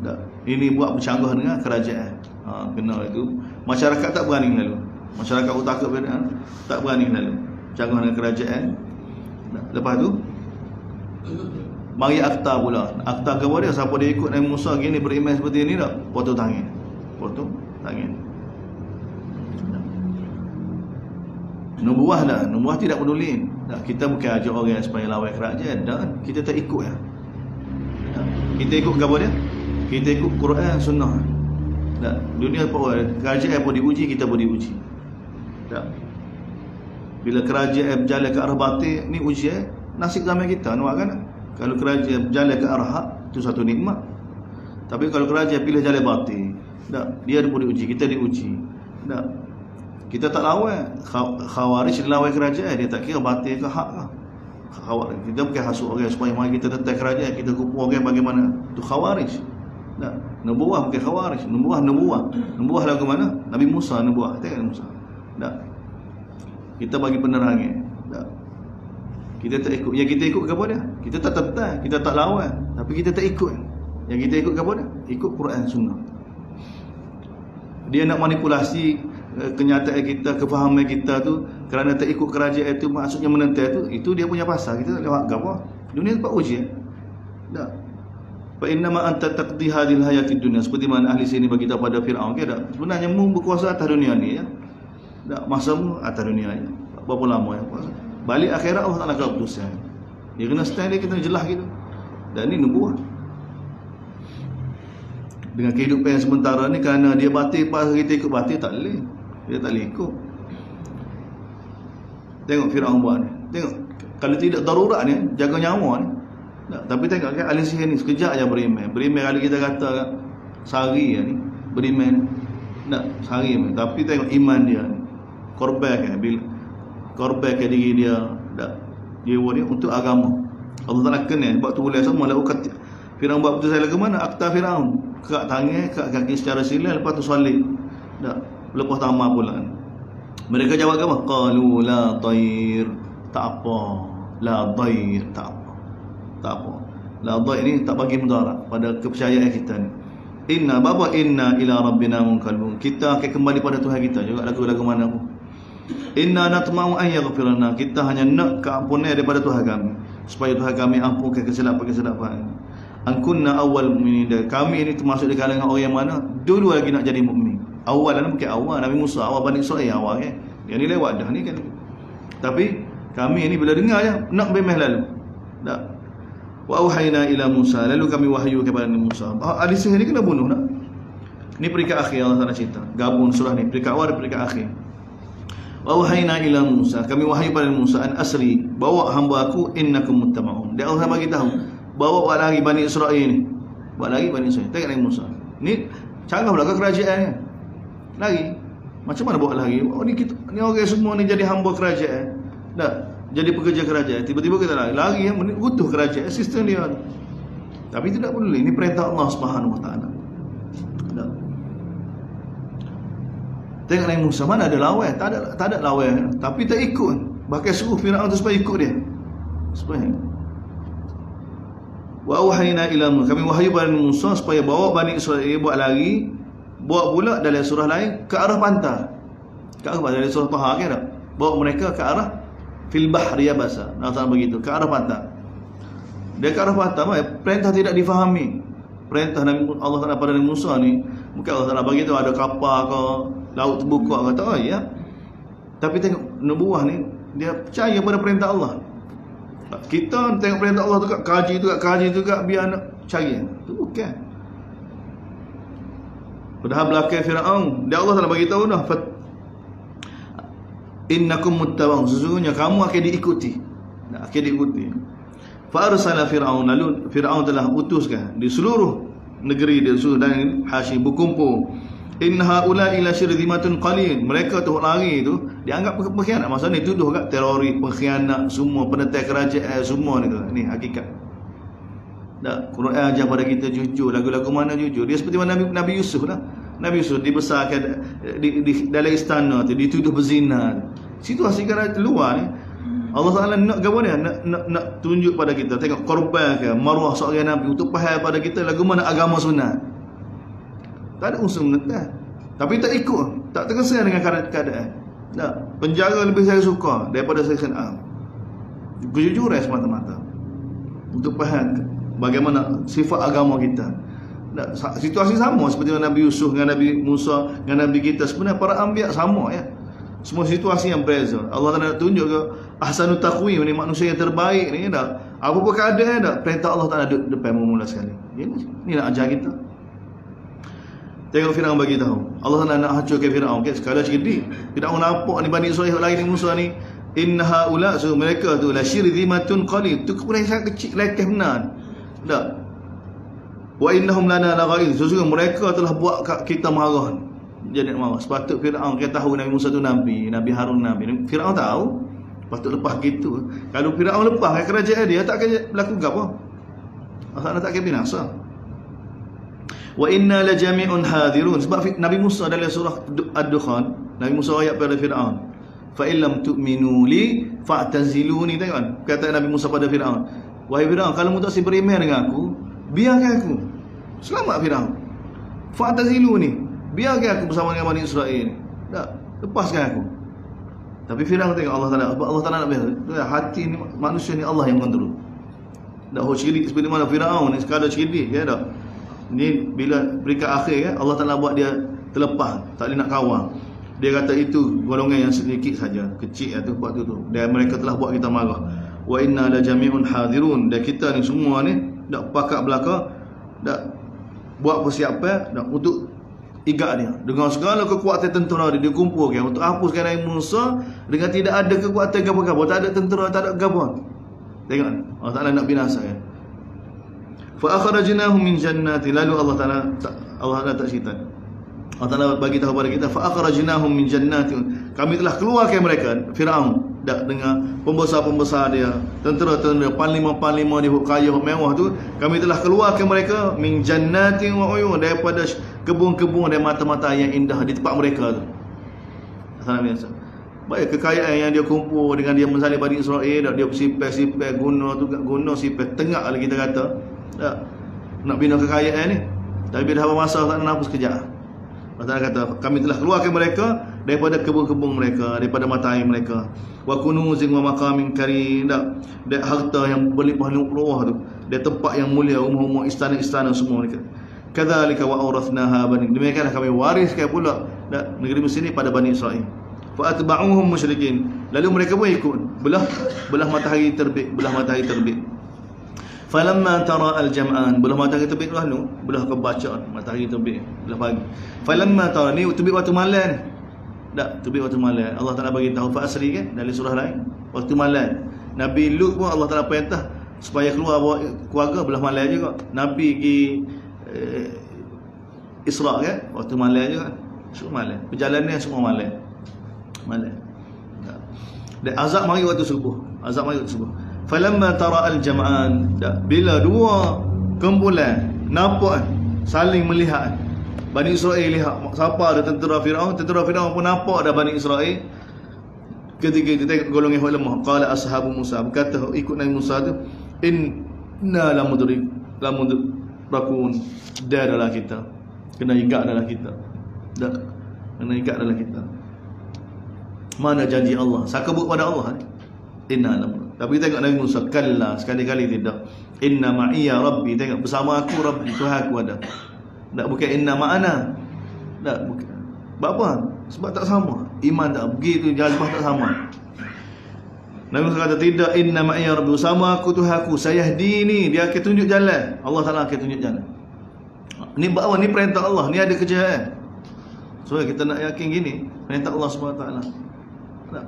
Tak. Ini buat bercanggah dengan kerajaan. Kena itu. Masyarakat tak berani lalu. Masyarakat takut Firaun, tak berani lalu. Canggah dengan kerajaan. Tak. Lepas tu mari akta pula. Akta kepada dia, siapa dia ikut Nabi Musa gini beriman seperti ini tak? Potong tangan. Potong tangan. Nubuah dah, nubuah tidak peduli. Tak, kita bukan ajak orang supaya lawan kerajaan, dan kita tak ikut ya. Kita ikut kepada dia. Kita ikut Quran, Sunnah. Tak, dunia apa kerajaan pun diuji, kita pun diuji. Tak. Bila kerajaan berjalan ke arah batil, ni ujian nasib zaman kita, nampak kan? Kalau kerajaan berjalan ke arah hak, itu satu nikmat. Tapi kalau kerajaan pilih jalan batil, tak, dia pun diuji, kita diuji. Tak. Kita tak lawan. Khawarij lawan kerajaan, dia tak kira batil ke hak ke. Kita bukan hasut orang supaya mari kita tentang kerajaan, kita kupu orang bagaimana. Itu Khawarij. Tak. Nubuah bukan Khawarij, nubuah lagu mana? Nabi Musa nubuah, tengok Nabi Musa. Tak. Kita bagi penerangan. Tak. Kita tak ikut. Yang kita ikut kepada dia, kita tak tentang, kita tak lawan, tapi kita tak ikut. Yang kita ikut kepada dia, ikut Quran Sunnah. Dia nak manipulasi kenyataan kita, kefahaman kita tu kerana tak ikut kerajaan itu, maksudnya menentang itu dia punya pasal. Kita tak lewat apa. Dunia tempat ujian. Tak. Fa inna ma anta taqdi hadhil hayatid dunya, seperti mana ahli sini bagi tahu pada Firaun ke tak. Sebenarnya mu berkuasa atas dunia ni ya. Tak, masamu atas dunia ni. Berapa lama ya kuasa. Balik akhirat Allah Taala keputusan. Dia kena stand, dia kena jelas gitu. Dan ini nubuah. Dengan kehidupan yang sementara ni, kerana dia batil, pas kita ikut batil, tak boleh. Dia tak boleh ikut. Tengok Firaun buat ni. Tengok, kalau tidak darurat ni, jaga nyawa ni. Tak, tapi tengok kan ahli sihir ni sekejap aja beriman. Beriman kalau kita kata kan, sehari ni beriman. Tak, sehari ni. Tapi tengok iman dia ni. Korbankan bila korbankan diri dia, tak, jiwa dia untuk agama. Allah Taala kena buat tulis semua la ukat. Firaun buat putus saya ke mana? Akta Firaun. Kerak tangan, kerak kaki secara sila, lepas tu salib. Tak, lepas tamat pula. Mereka jawab apa? Qalu la tayr. Tak apa. La tayr, tak apa. Tak apa. La tayr ni tak bagi mudarat pada kepercayaan kita ni. Inna ila rabbina munqalibun. Kita akan kembali pada Tuhan kita juga, lagu-lagu mana pun. Inna natma'u an yaghfirana. Kita hanya nak keampunan daripada Tuhan kami, supaya Tuhan kami ampunkan kesilapan-kesilapan. Angkunna awal mu'minin. Kami ini termasuk di kalangan orang yang mana dulu lagi nak jadi mukmin. Awal kan, bukan awal Nabi Musa, awal Bani Israil awal kan. Yang ni lewat dah ni kan. Tapi kami ini bila dengar je nak bemeh lalu. Tak. Wa auhayna ila Musa, lalu kami wahyu kepada Nabi Musa. Ahli sihir ni kena bunuh nak. Ni peringkat akhir Allah Taala cerita. Gabung surah ni, peringkat awal dan peringkat akhir. Wa wahayna ila Musa, kami wahai pada Musa, an asri, bawa hamba aku, innakum muttama'un. Dia Allah bagi tahu, bawa lagi Bani Israel ni. Bawa lagi Bani Israel. Tengok Nabi Musa. Ni canggah belaka kerajaannya. Lagi. Macam mana bawa lagi? Oh ni kita ni orang semua ni jadi hamba kerajaan. Dah, jadi pekerja kerajaan. Tiba-tiba kita lagi yang utuh kerajaan, sistem dia. Tapi tidak boleh. Ini perintah Allah Subhanahu Wa Taala. Dah. Tengok Nabi Musa, mana ada lawan? Tak ada lawan. Tapi tak ikut. Bahkan suruh Firaun tu supaya ikut dia. Supaya. Wa wahayna ila Musa, kami wahyu pada Musa supaya bawa Bani Israel, buat lagi, bawa pula dalam surah lain ke arah pantai. Ke arah dari surah Taha kan tak? Bawa mereka ke arah fil bahri yabasa. Nak begitu, ke arah pantai. Dia ke arah pantai, perintah tidak difahami. Perintah Nabi Allah Taala pada Nabi Musa ni, bukan Allah Taala bagi tu ada kapal ke, laut terbuka ke, tak ya. Tapi tengok nubuah ni, dia percaya pada perintah Allah. Kita tengok perintah Allah tu kat kaji tu kat biar nak cari. Tu bukan. Padahal belakang Firaun, dia Allah Taala bagi tahu dah, innakum muttaba'un, sesungguhnya kamu akan diikuti. Akan diikuti. Fa arsala Firaun, lalu Firaun telah utuskan di seluruh negeri dia, seluruh dan Hashim berkumpul. In haula ila syirzimatun qalil, mereka tu lari tu dianggap pengkhianat. Maksudnya dituduh kat teroris, pengkhianat, semua penentai kerajaan semua ni tu. Ni hakikat. Dak Quran ajar pada kita jujur, lagu-lagu mana jujur. Dia seperti mana Nabi Yusuf lah. Nabi Yusuf dibesarkan di dalam istana tu, dituduh berzina. Situasi kerajaan luar ni Allah Taala nak gapo dia? Nak tunjuk pada kita, tengok korban ke maruah seorang nabi untuk faham pada kita lagu mana agama sunat. Tak ada unsur menentang. Tapi tak ikut, tak terkesan dengan keadaan. Tak, penjara lebih saya suka daripada saya kenal. Kejujuran semata-mata. Untuk faham bagaimana sifat agama kita. Tak, situasi sama seperti Nabi Yusuf dengan Nabi Musa dengan Nabi kita. Sebenarnya para anbiya sama ya. Semua situasi yang berbeza. Allah Taala tunjuk ke ahsanut taqwim ni, manusia yang terbaik ni dah. Apa pun keadaan dah, perintah Allah Taala depan mula sekali. Ini nak ajar kita. Tengok Firaun bagi tahu. Allah Taala nak hancurkan Firaun. Okay? Sekali cerdik. Firaun nampak ni Bani Israel lagi ni Musa ni. Inna haula, so mereka tu la syirzimatun qalil. Tu kemudian sangat kecil, lekeh benar. Tak. Wa innahum lana laghain. Sesungguhnya mereka telah buat kita marah. Jadi marah. Sepatut Firaun kita tahu Nabi Musa tu nabi, Nabi Harun nabi. Firaun tahu. Patut lepas gitu. Kalau Firaun lepas kerajaan dia, tak akan berlaku apa. Allah tak akan binasa. Wa inna la jami'un hadirun. Sebab Nabi Musa dalam surah Ad-Dukhan, Nabi Musa ayat pada Firaun, fa illam tu'minu li fa'taziluni. Tengok kata Nabi Musa pada Firaun, wahai Firaun, kalau kamu tak beriman dengan aku, biarkan aku. Selamat Firaun. Fa'taziluni, biarkan aku bersama dengan Bani Israel. Tak, lepaskan aku. Tapi Firaun tengok Allah Taala nak biar. Hati ni manusia ni Allah yang kontrol. Tak cerdik seperti mana Firaun ni, sekadar cerdik ya tak. Ni bila peringkat akhir ya, Allah Taala buat dia terlepas, tak boleh nak kawal. Dia kata itu golongan yang sedikit saja, kecil tu buat tu. Dan mereka telah buat kita marah. Wa inna la jami'un hadirun. Dan kita ni semua ni dak pakat belaka, dak buat persiapan dak untuk igat dia. Dengan segala kekuatan tentera dia dikumpulkan untuk hapuskan Nabi Musa dengan tidak ada kekuatan apa-apa, tak ada tentera, tak ada apa. Tengok Allah Taala nak binasa ya. Fa akhrajnahum min jannati, lalu Allah Taala tak cerita. Allah Taala bagi tahu kepada kita, fa akhrajnahum min jannati, kami telah keluarkan mereka Firaun dengan pembesar-pembesar dia, tentera-tentera, panglima-panglima dia kaya mewah tu, kami telah keluarkan mereka min jannati wa uyun, daripada kebun-kebun dan mata-mata yang indah di tempat mereka tu. Alhamdulillah. Baik kekayaan yang dia kumpul dengan dia mensalib Bani Israel, dia sipel guna tu, guna sipel tengah kalau kita kata. Tak nak bina kekayaan ni, tapi dah masa tak nak hapus kejap. Allah kata kami telah keluarkan mereka daripada kebun-kebun mereka, daripada mata air mereka, wa kunuzin wa maqamin karim, dan harta yang berlimpah-limpah tu, dan tempat yang mulia, rumah-rumah, istana-istana semua mereka. Kadzalika wa awrathnaha bani, demikianlah kami wariskan pula negeri Mesir ni pada Bani Israel. Fa atba'uhum musyrikin, lalu mereka pun ikut belah matahari terbit. Falamma tara al-jam'an, belah matahari terbit lalu, belah kebacaan matahari terbit belah pagi. Falamma tara, ni terbit waktu malam ni. Tak, terbit waktu malam. Allah Ta'ala bagi tahu fa'asri kan dari surah lain. Waktu malam. Nabi Lut pun Allah Ta'ala perintah supaya keluar bawa keluarga belah malam juga. Nabi pergi Isra kan waktu malam juga. Semua malam. Perjalanan semua malam. Malam. Dan azab mari waktu subuh. Azab mari waktu subuh. Falamma tara al-jam'an, bila dua kumpulan nampak saling melihat, Bani Israel lihat siapa ada tentera Firaun pun nampak ada Bani Israel. Ketika itu tengok golongan yang lemah, qala ashabu Musa, berkata ikut Nabi Musa tu, inna lamudrakun, dia adalah kita, kena ingat adalah kita, dah kena ingat adalah kita. Mana janji Allah, sakabut pada Allah, inna lam. Tapi tengok Nabi Musa, kalla, sekali-kali tidak, inna ma'iya rabbi, tengok bersama aku Rabbi, Tuhan aku ada. Tak, bukan inna ma'ana. Tak, bukan. Sebab apa? Sebab tak sama. Iman tak begitu, jazbah tak sama. Nabi Musa kata tidak, inna ma'iya rabbi, bersama aku Tuhan aku, sayahdini, dia akan tunjuk jalan. Allah Ta'ala akan tunjuk jalan. Ni bahawa ni perintah Allah, ni ada kejayaan. So kita nak yakin gini, perintah Allah SWT. Tak.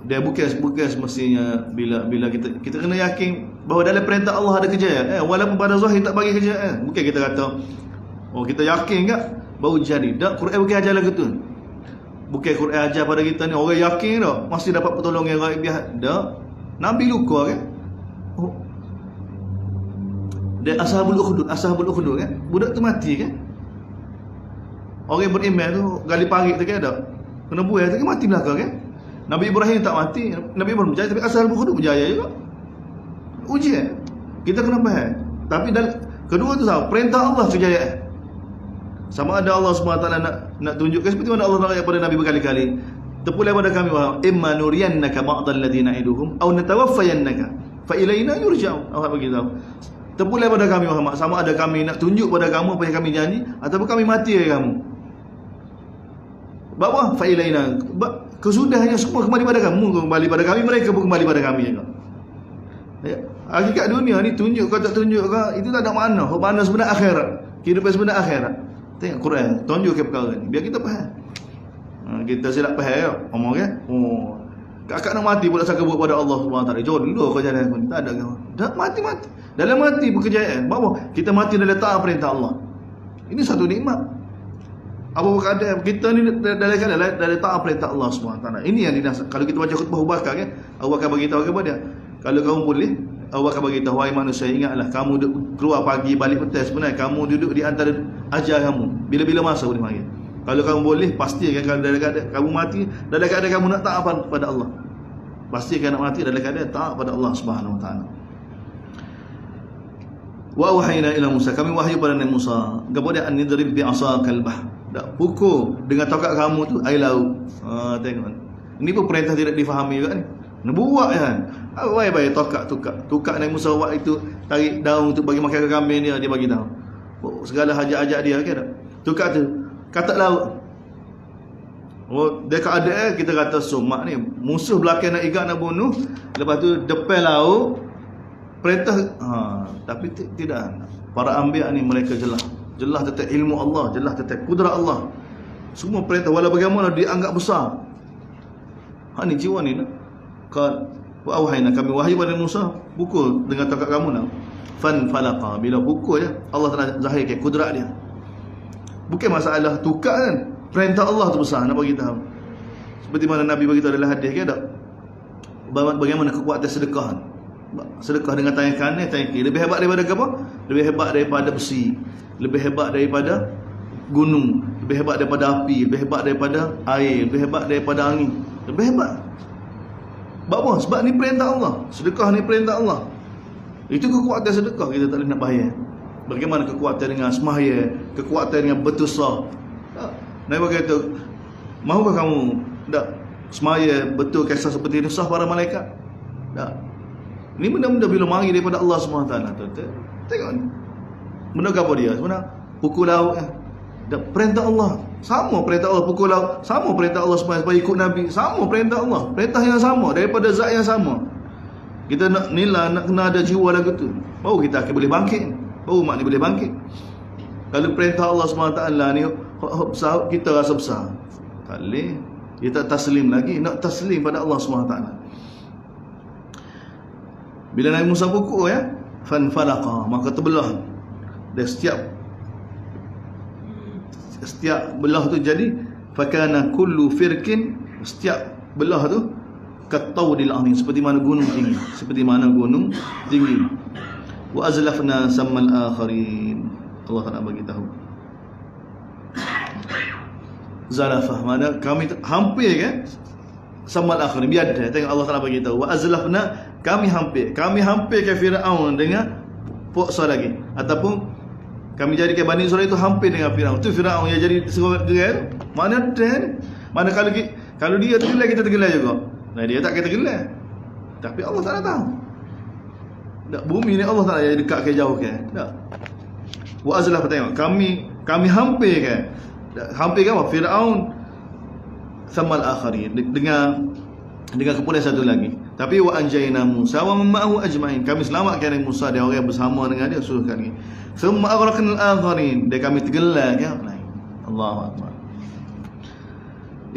Dia bukan semestinya bila kita kena yakin bahawa dalam perintah Allah ada kejayaan. Walaupun pada zahir tak bagi kejayaan. Bukan kita kata, oh kita yakin tak baru jadi. Tak, Quran bukan ajar lagu tu. Bukan Quran ajar pada kita ni orang yakin tak mesti dapat pertolongan gaib dia. Tak. Nabi luka kan. Oh. Dan ashabul ukhdud kan. Budak tu mati kan. Orang beriman tu gali parit tu kan tak. Kena buai tu kan mati belakang kan. Nabi Ibrahim tak mati, Nabi Ibrahim berjaya, tapi asal Bukhari berjaya juga. Ujian. Kita kena faham. Tapi kedua tu sama, perintah Allah kejayaan. Sama ada Allah SWT nak tunjukkan seperti mana Allah nak kepada Nabi berkali-kali. Terpulang pada kami wahai, imma nuriyannaka ba'dal ladina na'iduhum aw natawaffayannaka fa ilaina yurja'un. Allah bagi tahu. Terpulang pada kami wahai, sama ada kami nak tunjuk pada kamu apa yang kami janji ataupun kami mati dari kamu. Bawa fa ilaina, kesudahnya semua kembali pada kamu, kembali pada kami, mereka pun kembali pada kami juga. Ya, hakikat dunia ni tunjuk ke tak tunjuk ke itu tak ada makna. Mana sebenar akhirat, kehidupan sebenar akhirat. Tengok Quran tunjuk ke perkara ni biar kita faham. Kita silap faham ya, omong kan. Oh, kakak nak mati pula sakabut pada Allah SWT. Jodoh kau jalan pun tak ada ke. Dah mati. Dalam mati pun kejayaan. Bahawa kita mati dalam taat perintah Allah. Ini satu nikmat. Apa keadaan kita ni dalam taat perintah Allah SWT. Ini yang dinasab. Kalau kita baca khutbah Abu Bakar kan, Abu Bakar bagi tahu kepada dia, kalau kamu boleh, Abu Bakar bagi tahu, wahai manusia, ingatlah kamu keluar pagi balik petang, sebenarnya kamu duduk di antara ajar kamu. Bila-bila masa boleh mari. Kalau kamu boleh, pastikan kalau dalam keadaan kamu mati, dalam keadaan kamu nak taat pada Allah. Pastikan nak mati dalam keadaan taat pada Allah Subhanahu Wa Taala. Wa wahayna ila Musa, kami wahyu pada Nabi Musa, kepada an nidrib bi asakal bahr. Tak pukul dengan tongkat kamu tu air laut. Tengok. Ini pun perintah tidak difahami juga ni. Nak buat kan. Baik tukar Nabi Musa buat itu, tarik daun untuk bagi makan ke kambing dia bagi tahu. Oh, segala hajat-hajat dia kan tak. Tukar tu katak laut. Oh, dia keadaan kita kata somak ni musuh belakang nak ikat nak bunuh, lepas tu depan laut perintah tapi tidak. Para anbiya ni mereka jelas tentang ilmu Allah, jelas tentang kudrat Allah. Semua perintah walau bagaimana dianggap besar. Ni jiwa ni nak. Wa auhayna, kami wahyu pada Musa, pukul dengan tongkat kamu nak. Fan falaqa, bila pukul je Allah telah zahirkan kudrat dia. Bukan masalah tukar kan. Perintah Allah tu besar, nak bagi tahu. Seperti mana Nabi bagi tahu dalam hadis ke tak? Bagaimana kekuatan sedekah. Sedekah dengan tangan kanan, tangan kiri. Lebih hebat daripada apa? Lebih hebat daripada besi, lebih hebat daripada gunung, lebih hebat daripada api, lebih hebat daripada air, lebih hebat daripada angin. Lebih hebat. Sebab apa? Sebab ni perintah Allah. Sedekah ni perintah Allah. Itu kekuatan sedekah, kita tak boleh nak bayar. Bagaimana kekuatan dengan sembahyang, kekuatan dengan bertusah. Nabi berkata, mahukah kamu tak sembahyang betul kisah seperti ini sah para malaikat? Tak. Ini benda-benda bila mari daripada Allah SWT. Tengok ni. Benda apa dia? Sebenarnya pukul laut kan. Dan perintah Allah. Sama perintah Allah pukul laut. Sama perintah Allah supaya ikut Nabi. Sama perintah Allah. Perintah yang sama. Daripada zat yang sama. Kita nak nilai, nak kena ada jiwa lagu tu. Baru kita akan boleh bangkit. Baru umat ni boleh bangkit. Kalau perintah Allah SWT ni besar kita rasa besar. Tak boleh. Dia tak taslim lagi, nak taslim pada Allah SWT. Bila Nabi Musa pukul ya, fanfalaqa, maka terbelah. Dan setiap belah tu jadi fakana kullu firqin, setiap belah tu kattaudil azim, seperti mana gunung tinggi, seperti mana gunung tinggi. Wa azlafna sammal akharin, Allah Taala bagi tahu. Zalafah mana kami hampir kan, sammal akhirin biada. Tengok Allah Taala bagi tahu, wa azlafna, kami hampir ke Firaun dengan poksa lagi, ataupun kami jadikan Bani Israel itu hampir dengan Firaun. Tu Firaun yang jadi seorang gelar. Mana ada ni? Mana kalau dia tergelar, kita tergelar juga. Nah, dia tak kata tergelar. Tapi Allah Taala tahu. Tak, bumi ni Allah Taala yang dekat ke jauh ke. Tak. Wa azlaf, tengok. Kami hampir ke. Hampir ke apa? Firaun samal akhirin, dengan kemudian satu lagi. Tapi wa anjayna Musa wa man ma'ahu ajma'in, kami selamatkan Musa dan orang yang bersama dengan dia seluruh kali. Thumma aghraqna al-akharin, dan kami tenggelam yang lain. Allahu akbar.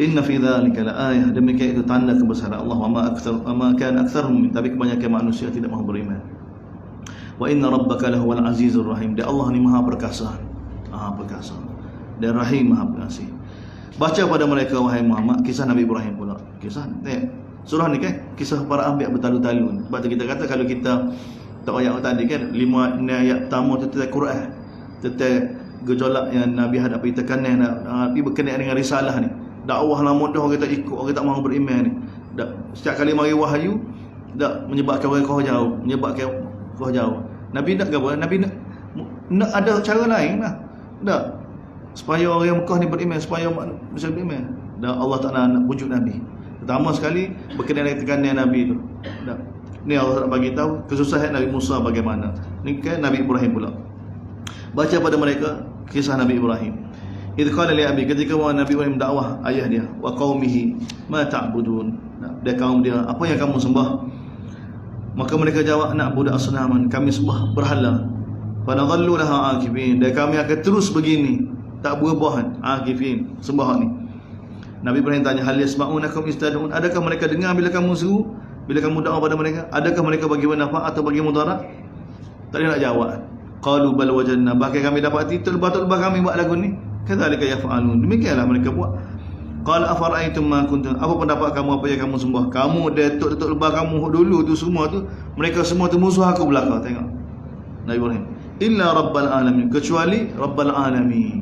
Inna fi dhalika la-ayah, demikian itu tanda kebesaran Allah. Wa ma kana aktsaruhum, tapi kebanyakan manusia tidak mahu beriman. Wa inna rabbaka lahuwal azizur rahim, dia Allah ni maha perkasa. Perkasa. Dan Rahim, maha pengasih. Baca pada mereka wahai Muhammad kisah Nabi Ibrahim pula. Kisah surah ni kan kisah para anbiya bertalu-talu. Sebab tu kita kata kalau kita tak ayat tadi kan 5 ayat pertama tu tentang Quran, tentang gejolak yang Nabi hadapi, tekanan Nabi berkenaan dengan risalah ni. Dakwah lah mudah, orang tak ikut, orang tak mahu beriman ni. Setiap kali mari wahyu dak menyebabkan orang kau jauh. Nabi nak apa? Nabi nak ada cara lain lah. Tak, supaya orang Mekah ni beriman, supaya bisa beriman. Dan Allah Ta'ala nak wujud Nabi. Pertama sekali berkenaan dengan tekanan Nabi tu. Ni Allah Ta'ala bagi tahu kesusahan Nabi Musa bagaimana. Ni kan Nabi Ibrahim pula. Baca pada mereka kisah Nabi Ibrahim. Idh qala li abi, ketika Nabi Ibrahim dakwah ayah dia, wa qaumihi ma ta'budun, dia kaum dia, apa yang kamu sembah? Maka mereka jawab, na'budu asnaman, kami sembah berhala. Fa nadhallu laha akifin, dan kami akan terus begini, tak berubah, akifin, sembah ni. Nabi Ibrahim tanya, hal yasma'unakum istad'un, adakah mereka dengar bila kamu seru, bila kamu doa pada mereka? Adakah mereka bagi manfaat atau bagi mudarat? Tak ada nak jawab. Qalu bal wajadna, bahkan kami dapati telbah-telbah kami buat lagu ni. Kadzalika yaf'alun, demikianlah mereka buat. Qala afara'aytum ma kuntum, apa pendapat kamu apa yang kamu sembah? Kamu datuk-datuk lebah kamu dulu tu semua tu, mereka semua tu musuh aku belaka. Tengok Nabi Ibrahim, illa rabbal alamin, kecuali rabbal alamin.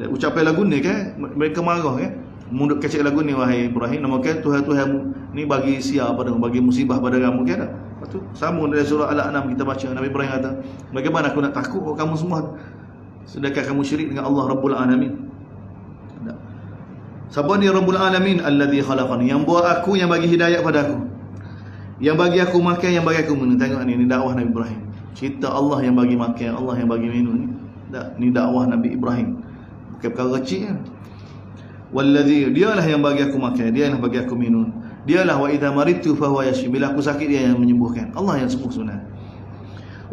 Dan ucapan lagu ni kan mereka marah kan, munduk kecil lagu ni, wahai Ibrahim, namakan Tuhan-Tuhanmu ni bagi siap padamu, bagi musibah pada kamu kan. Lepas tu sambung dari surah Al-An'am kita baca, Nabi Ibrahim kata, bagaimana aku nak takut kamu semua sedangkan kamu syirik dengan Allah Rabbul Alamin. Siapa dia Rabbul Alamin? Alladhi khalaqani, yang buat aku, yang bagi hidayah pada aku, yang bagi aku makan, yang bagi aku minum. Tengok ni dakwah Nabi Ibrahim. Cerita Allah yang bagi makan, Allah yang bagi minum ni. Ni dakwah Nabi Ibrahim. Bukan perkara kecil kan. Walladhi, dialah yang bagi aku makan, dialah bagi aku minum. Dialah wa idza maridtu fa huwa yashfi, bila aku sakit dia yang menyembuhkan. Allah yang sembuh sebenarnya.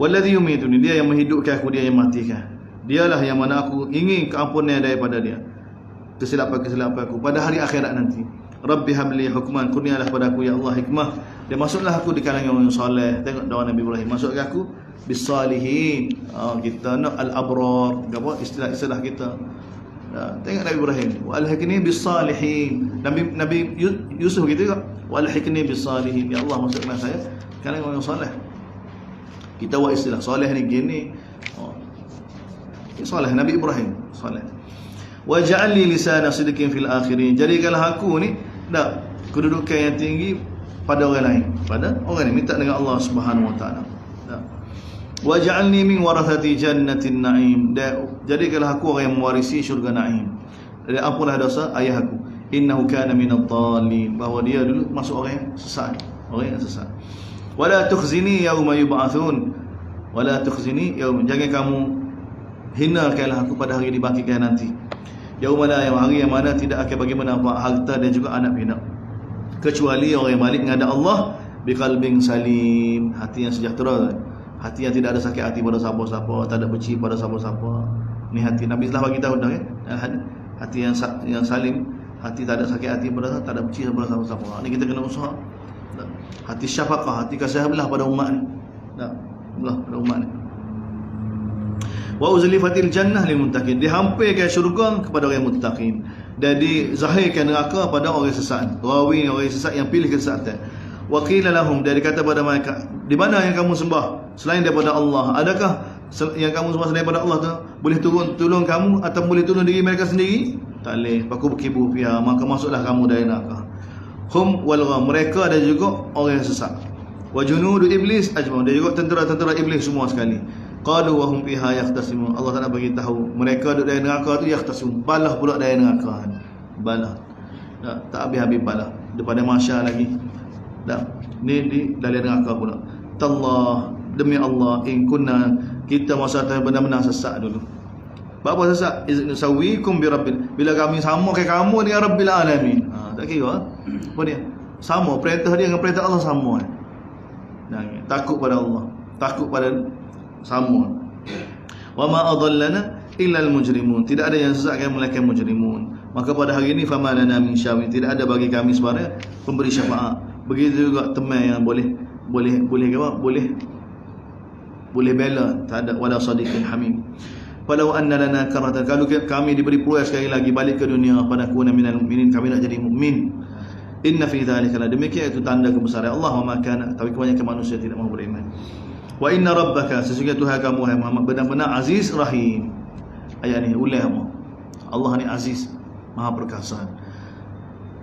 Walladhi yumituni, dia yang menghidupkan aku, dia yang matikan. Dialah yang mana aku ingin keampunan daripada dia, kesilapan aku pada hari akhirat nanti. Rabbi habli hukman, kurnialah pada aku ya Allah hikmah, dan masuklah aku di kalangan orang soleh. Tengok doa Nabi Ibrahim, masukkan aku bisalihin. Kita nak al-abrar, apa istilah kita. Tengok Nabi Ibrahim, wa alhiqni bisalihin. Nabi Yusuf gitu juga, wa alhiqni bisalihin, ya Allah masukkan saya kalangan orang soleh. Kita buat istilah soleh ni gini. Soleh Nabi Ibrahim soleh. Wa ja'alni lisana sidqin fil akhirin, jadikanlah aku ni kedudukan yang tinggi pada orang lain, pada orang ni minta dengan Allah Subhanahu wa taala. Wa ja'alni min warathati jannatin na'im, jadikanlah aku orang yang mewarisi syurga na'im. Dan ampunlah dosa ayah aku, innahu kana minadh dhalin, bahawa dia dulu masuk orang yang sesat, Wala tukhzini yauma yub'atsun, wala tukhzini yaum, jangan kamu hinakanlah aku pada hari dibangkitkan nanti. Yaumala, yang hari yang mana tidak akan bagi manfaat harta dan juga anak pinak, kecuali orang yang balik menghadap Allah biqalbin salim, hati yang sejahtera, hati yang tidak ada sakit hati pada siapa-siapa, tak ada benci pada siapa-siapa. Ni hati Nabi telah bagi tahu dah hati yang salim, hati tak ada sakit hati pada, tak ada benci pada siapa-siapa. Ni kita kena usaha. Hati syafaqah, hati kasih belah pada umat ni. Belah pada umat ni. Wa uzlifatil jannah lil muttaqin, dihampirkan syurga kepada orang muttaqin, dan dizahirkan neraka pada orang sesat. Rawi orang sesat yang pilih kesesatan. Wa qila lahum, dari kata pada mereka, di mana yang kamu sembah selain daripada Allah? Adakah yang kamu sembah selain daripada Allah tu boleh tolong kamu atau boleh tolong diri mereka sendiri? Tak boleh. Faku kibu fiha, maka masuklah kamu dari neraka. Hum wal gham, mereka ada juga orang yang sesat. Wa junudu iblis ajmaun, dan juga tentera-tentera iblis semua sekali. Qalu wa hum fiha yahtasimun, Allah Taala bagi tahu mereka duduk dari neraka tu yahtasimun, balah pula dari neraka. Balah. Tak habis-habis balah. Daripada mahsyar lagi. Ni di dalam neraka pula. Tallah, demi Allah, in kunna, kita masa benar-benar sesat dulu. Apa sesat? Iznusawikum bi rabbil, bila kami samakan kamu dengan Rabbil alamin. Tak kira apa dia? Sama perintah dia dengan perintah Allah sama. Takut pada Allah, takut pada sama. Wa ma adallana illa al-mujrimun, tidak ada yang sesatkan melainkan mujrimun. Maka pada hari ini fama lana min syafi, tidak ada bagi kami sebarang pemberi syafaat. Begitu juga teman yang boleh bela, tak ada wala sadiqin hamim. Walau anna lana karatan, kalau kami diberi peluang sekali lagi balik ke dunia, pada kuna minal mu'minin, kami nak jadi mukmin. Inna fi dzalika la, demikian itu tanda kebesaran Allah. Wa ma kana, tapi kebanyakan manusia tidak mahu beriman. Wa inna rabbaka, sesungguhnya Tuhan kamu hai Muhammad benar-benar aziz rahim. Ayat ni ulama, Allah ni aziz, maha perkasa,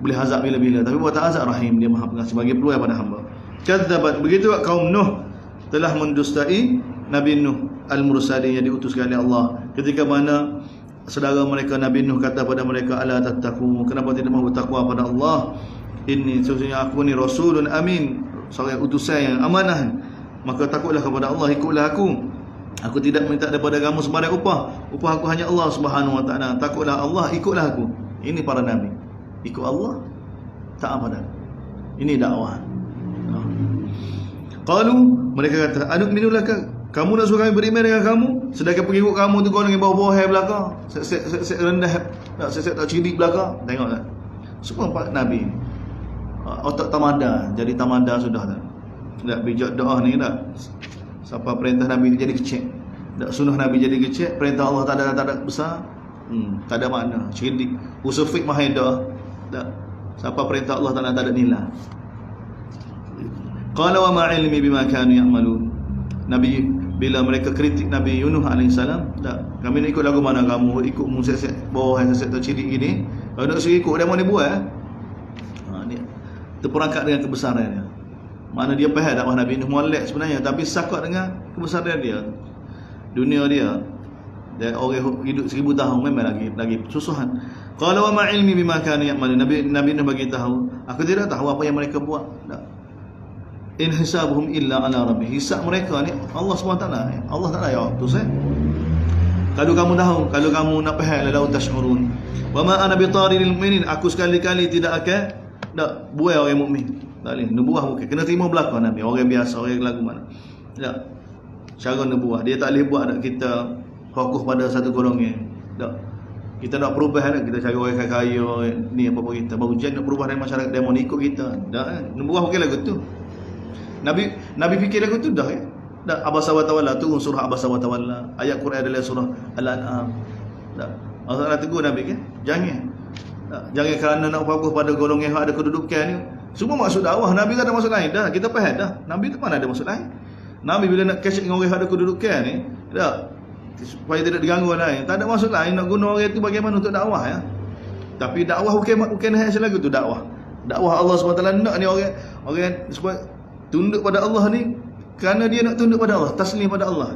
boleh azab bila-bila, tapi buat azab rahim, dia maha pengasih, bagi peluang pada hamba. Kadzabat, begitu kaum Nuh telah mendustai Nabi Nuh al-mursalin, yang diutuskan oleh Allah. Ketika mana saudara mereka Nabi Nuh kata pada mereka, ala tattaqu, kenapa tidak mahu bertakwa pada Allah? Ini sesungguhnya aku ni rasulun amin, seorang utusan yang amanah, maka takutlah kepada Allah, ikutlah aku. Aku tidak minta daripada kamu sebarang upah aku hanya Allah Subhanahu wa taala. Takutlah Allah, ikutlah aku. Ini para nabi, ikut Allah, tak apa dah. Ini dakwah. Qalu, mereka kata, anu'minu laka, kamu nak suruh kami beriman dengan kamu, sedangkan pengikut kamu tu kau dengan bawah-bawah belakang, set rendah, set tak cilik belakang. Tengok tak, semua empat nabi otak tamada, jadi tamada sudah tak. Tak bijak doa ni tak. Siapa perintah nabi jadi kecil, tak sunnah nabi jadi kecil, perintah Allah tak ada besar, tak ada makna, cilik. Usufik mahir doa tak. Siapa perintah Allah tak ada nilai. Qala wa ma ilmi bima kanu ya'malun, Nabi bila mereka kritik Nabi Yunus alaihissalam, tak, kami nak ikut lagu mana kamu, ikut musik bawah yang sesat tercilik gini, kalau nak suruh ikut dia mau dia buat ni terperangkap dengan kebesarannya. Mana dia faham dakwah Nabi Nuh molek sebenarnya, tapi sakut dengan kebesaran dia, dunia dia. Dan orang hidup 1000 tahun memang lagi susuhan. Qala wa ma ilmi bima kanu ya'malun, Nabi Nuh bagi tahu, aku tidak tahu apa yang mereka buat. Tak. In hisabuhum illa ala rabbi, hisab mereka ni Allah SWT. Allah Taala jawab tu saya. Kalau kamu tahu, kalau kamu nak faham, la tashurun. Wa ma ana bitaril mu'minin, aku sekali-kali tidak akan nak buai orang mukmin. Tak boleh, nubuah bukan, kena terima belakang Nabi. Orang biasa, orang lagu mana. Tak. Cara nubuah, dia tak boleh buat nak kita fokus pada satu golongan. Tak. Kita nak perubah nak, kita cari orang kaya, ni apa-apa kita. Baru jangan nak perubah dari masyarakat, dia mau ikut kita. Tak. Nubuah bukan lagu tu. Nabi fikir lagu tu dah dah abasa wa tawalla, tu surah abasa wa tawalla. Ayat Quran adalah surah Al-An'am. Dah. Allah tegur Nabi kan? Jangan kerana nak fokus pada golongan yang ada kedudukan ni. Semua maksud dakwah Nabi tak ada maksud lain dah. Kita faham dah. Nabi tu mana ada maksud lain. Nabi bila nak catch dengan orang yang ada kedudukan ni, dah, supaya tidak diganggu lain, tak ada maksud lain nak guna orang itu bagaimana untuk dakwah ya. Tapi dakwah bukan hanya lagu tu dakwah. Dakwah Allah SWT nak ni orang supaya tunduk pada Allah ni, kerana dia nak tunduk pada Allah, taslim pada Allah.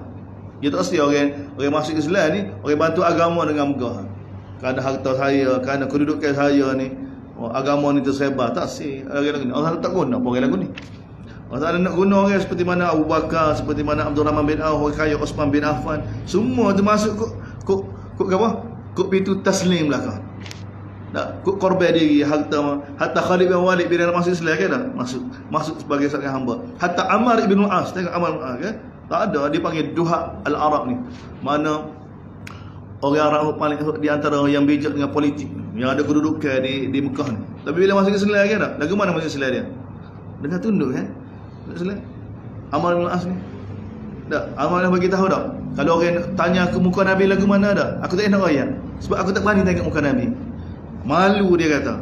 Dia tak mesti orang masuk Islam ni, orang bantu agama dengan megah. Kerana harta saya, kerana kedudukan saya ni, agama ni tersebar. Tak sih orang Allah tak guna apa orang lagu ni. Allah nak guna orang seperti mana Abu Bakar, seperti mana Abdul Rahman bin Auf, orang kaya Osman bin Affan, semua tu masuk kok apa? Kok pintu taslim belakang. Tak, kok korban diri, hatta Khalid bin Walid bila nak masuk Islam kan dah masuk sebagai seorang hamba. Hatta Ammar ibn As, tengok Ammar kan? Tak ada, dia panggil Duha al-Arab ni. Mana orang Arab paling di antara yang bijak dengan politik, yang ada kedudukan di Mekah ni. Tapi bila masuk Islam kan tak? Lagu mana masuk Islam dia? Dengan tunduk kan? Islam. Amr bin As ni. Tak, Amr bagi tahu tak? Kalau orang tanya ke muka Nabi lagu mana tak? Aku tak nak ayat. Sebab aku tak berani tengok muka Nabi. Malu dia kata.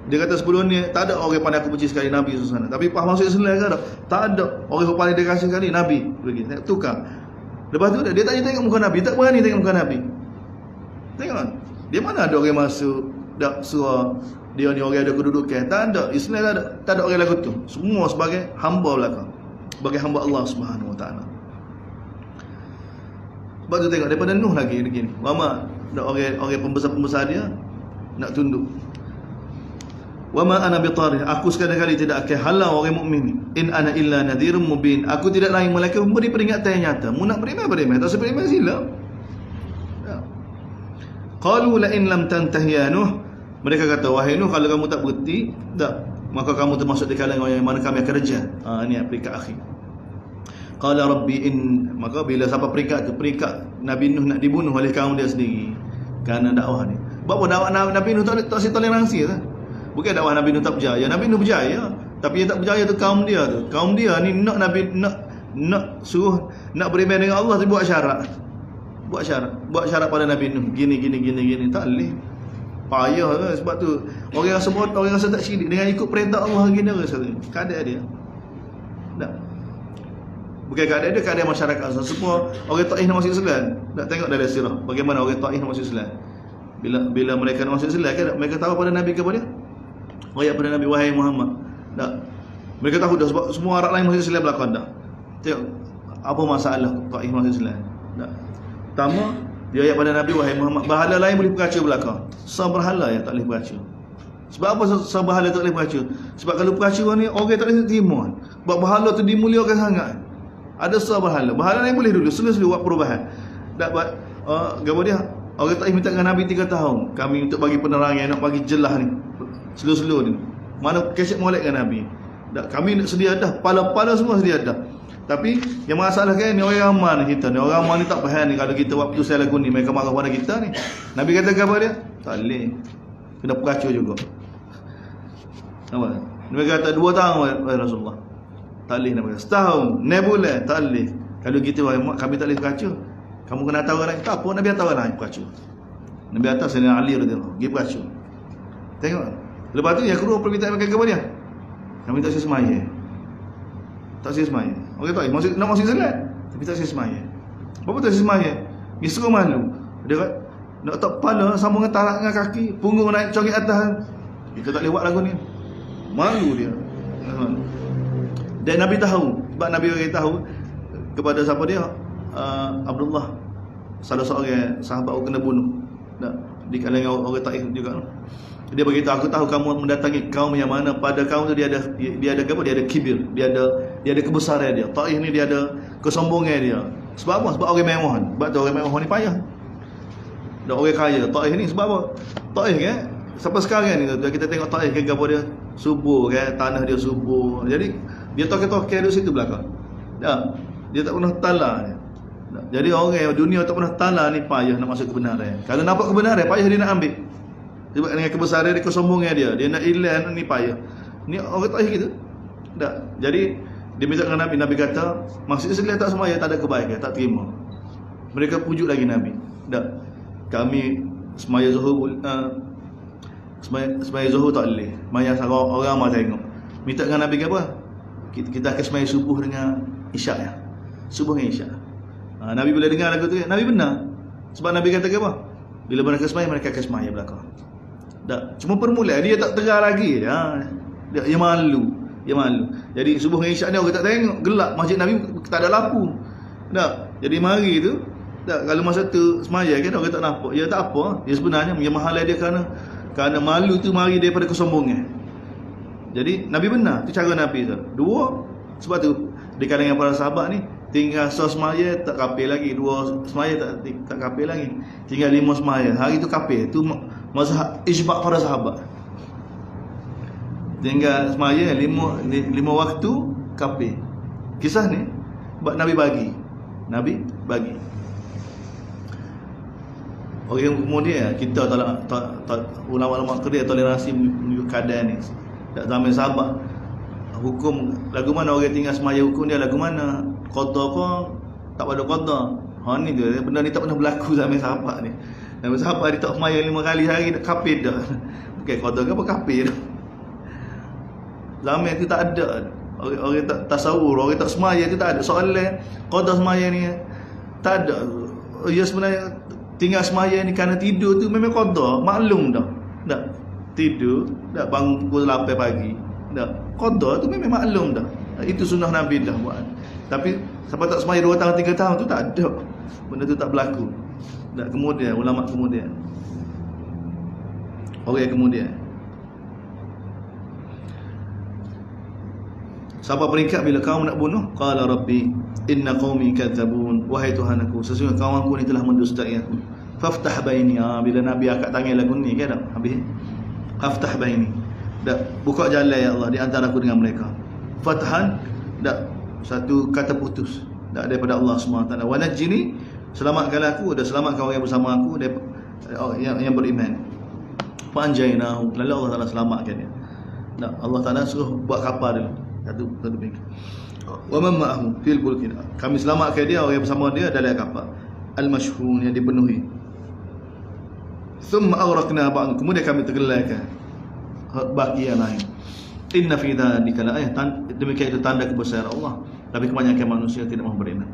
Dia kata sebelum ni tak ada orang pandai aku benci sekali Nabi susana. Tapi pas masuk Islam kan tak? Tak ada orang yang paling dia kasih sekali Nabi. Begitu. Tukar. Lepas tu dia tak tengok muka Nabi, tak berani tengok muka Nabi. Tengok kan? Dia mana ada orang masuk dak surah dia ni orang ada kedudukan. Tak ada. Islam tak ada orang lagu tu. Semua sebagai hamba belaka. Sebagai hamba Allah Subhanahu Wa Taala. Sebab tu tengok daripada Nuh lagi begini. Wama dak orang pembesar-pembesar dia nak tunduk. Wama ana bitarih, aku sekali-kali tidak akan halau orang mukmin. In ana illa nadhirun mubin, aku tidak lain melainkan memberi peringatan yang nyata. Mu nak beriman, tak sebab beriman sila. Qalu la in lam tantahi ya Nuh, mereka kata wahai Nuh, kalau kamu tak berhenti tak, maka kamu termasuk di kalangan yang mana kami akan rejam. Ini peringkat akhir. Qala rabbi in, maka bila sampai peringkat Nabi Nuh nak dibunuh oleh kaum dia sendiri kerana dakwah ni. Bapak dakwah Nabi Nuh tak toleransi tak? Bukan dakwah Nabi Nuh tak berjaya. Nabi Nuh berjaya, tapi yang tak berjaya tu kaum dia tu. Kaum dia ni nak Nabi nak suruh nak beriman dengan Allah, tapi buat syarat. Buat syarat pada Nabi Nuh. Gini tak boleh. Payah kan? Sebab tu orang rasa bodoh, orang rasa tak syirik dengan ikut perintah Allah gini rasa. Keadaan dia. Tak. Bukan keadaan dia, keadaan masyarakat. Semua orang Taif nak masuk Islam. Tak tengok dari sirah bagaimana orang Taif nak masuk Islam. Bila mereka nak masuk Islam kan, mereka tahu pada Nabi kepada dia. Ayat pada Nabi wahai Muhammad. Tak. Mereka tahu dah sebab semua Arab lain masuk Islam belakang dah. Tengok apa masalah Taif masuk Islam. Tak. Pertama, dia ayat pada Nabi wahai Muhammad, berhala lain boleh berkaca belakang. Sah berhala yang tak boleh berkaca. Sebab apa sah berhala tak boleh berkaca? Sebab kalau berkaca ni orang tak boleh terima. Sebab berhala tu dimuliakan sangat. Ada sah berhala. Berhala lain boleh dulu, selu-selu buat perubahan. Tak buat gapo dia? Orang tak minta dengan Nabi 3 tahun. Kami untuk bagi penerangan, nak bagi jelas ni. Selu-selu ni. Mana kesek molek dengan Nabi. Tak, kami nak sedia dah, pala-pala semua sedia dah. Tapi yang masalah kan ni orang aman kita ni. Orang aman ni tak faham ni kalau kita waktu saya lagu ni mereka marah pada kita ni. Nabi kata apa dia? Tak boleh. Kena peracur juga. Nampak? Nabi kata 2 tahun wahai Rasulullah. Tak boleh Nabi kata. Setahun, 9 bulan, tak boleh. Kalau kita kami tak boleh peracur. Kamu kena tahu orang lain. Tak apa, Nabi tahu orang lain peracur. Nabi atas Sayyidina Ali radhiyallahu pergi peracur. Tengok. Lepas tu yang kedua permintaan mereka kepada dia. Kami tak sia semaya. Tak sia semaya. Orang tak nak masuk salat, tapi tak sia semaya. Apa tak sia semaya? Dia suruh malu. Dia kata nak tak kepala sambung dengan tarak dengan kaki, punggung naik congit atas. Kita tak lewat lagu ni. Malu dia. Dan Nabi tahu, sebab Nabi bagi tahu kepada siapa dia? Abdullah, salah seorang sahabat kena bunuh. Di kalangan orang Taif juga. Dia beritahu, aku tahu kamu mendatangi kaum yang mana pada kaum tu dia ada apa? Dia ada kibir, dia ada kebesaran dia. Taif ni dia ada kesombongan dia. Sebab apa? Sebab orang mewah. Sebab tu orang mewah ni payah. Dak orang kaya. Taif ni sebab apa? Taif kan sampai sekarang ni kita tengok Taif ke apa dia subur kan, tanah dia subur. Jadi dia toke-toke di situ belakang. Tak. Dia tak pernah tala dia. Jadi orang dunia tak pernah tala ni payah nak masuk kebenaran. Kalau nampak kebenaran payah dia nak ambil. Sebab dengan kebesaran dia, kesombongan dia nak ilan ni payah. Ni orang tak gitu. Tak. Jadi dia minta dengan Nabi, Nabi kata, maksud Islam tak semaya, tak ada kebaikan, tak terima. Mereka pujuk lagi Nabi. Tak. Kami semaya Zuhur semaya Zuhur tak boleh. Maya orang ramai tengok. Minta dengan Nabi apa? Kita akan semaya subuh dengan Isyak ya. Subuh dengan Isyak. Nabi bila dengar lagu tu, Nabi benar. Sebab Nabi kata apa? Bila mereka semaya, mereka akan semaya belakang. Tak. Cuma permulaan dia tak terang lagi. Dia malu. Jadi subuh dengan Isyak ni orang tak tengok, gelap. Masjid Nabi tak ada lampu. Tak. Jadi mari tu, tak, kalau masa tu semaya kan orang tak nampak. Ya tak apa. Dia sebenarnya yang mahalan dia kerana malu tu mari daripada kesombongan. Jadi Nabi benar. Tu cara Nabi tu. 2, sebab tu di kalangan para sahabat ni tinggal semaya tak kapil lagi, 2 semaya tak kapil lagi, tinggal 5 semaya. Hari tu kapil. Tu mazhab ijma' para sahabat. Tinggal semaya 5 waktu kapil. Kisah ni buat Nabi bagi. Orang kemudian kita ulama-ulama kerja toleransi menuju keadaan ni. Tak zaman sahabat hukum lagu mana orang tinggal semaya hukum dia lagu mana qada ke tak pada qada. Ni dia benda ni tak pernah berlaku zaman sahabat ni. Zaman sahabat dia tak semaya 5 kali sehari dah kafir dah. Bukan qada ke apa kafir. Zaman tu tak ada orang tak tasawur, orang tak semaya tu tak ada soalan qada semaya ni tak ada. Ya sebenarnya tinggal semaya ni kerana tidur tu memang qada, maklum dah. Tak tidur, tak bangun pukul 8 pagi. Tak qada tu memang maklum dah. Itu sunnah Nabi dah buat. Tapi siapa tak semaya 2 tahun 3 tahun tu tak ada. Benda tu tak berlaku. Tak kemudian ulama kemudian. Orang kemudian. Siapa peringkat bila kamu nak bunuh? Qala rabbi inna qaumi kadzabun. Wahai Tuhan aku, sesungguhnya kawanku ni telah mendustai aku. Faftah baini. Bila Nabi angkat tangan lagu ni kan dah habis. Faftah baini. Dak buka jalan ya Allah di antara aku dengan mereka. Fathan dak satu kata putus. Dak daripada Allah SWT. Wa najini, selamatkanlah aku dan selamatkan orang yang bersama aku yang beriman. Fa anjaynahu. Lalu Allah Taala selamatkan dia. Dak Allah Taala suruh buat kapal dulu. Satu baik. Wa man ma'ahu fil fulki. Kami selamatkan dia orang yang bersama dia dalam kapal al-mashhun yang dipenuhi. Thumma aghraqna ba'd. Kemudian kami tenggelamkan bahagian lain. Inna fi dzalika laayah. Demikian itu tanda kebesaran Allah. Tapi kebanyakan manusia tidak mahu beriman.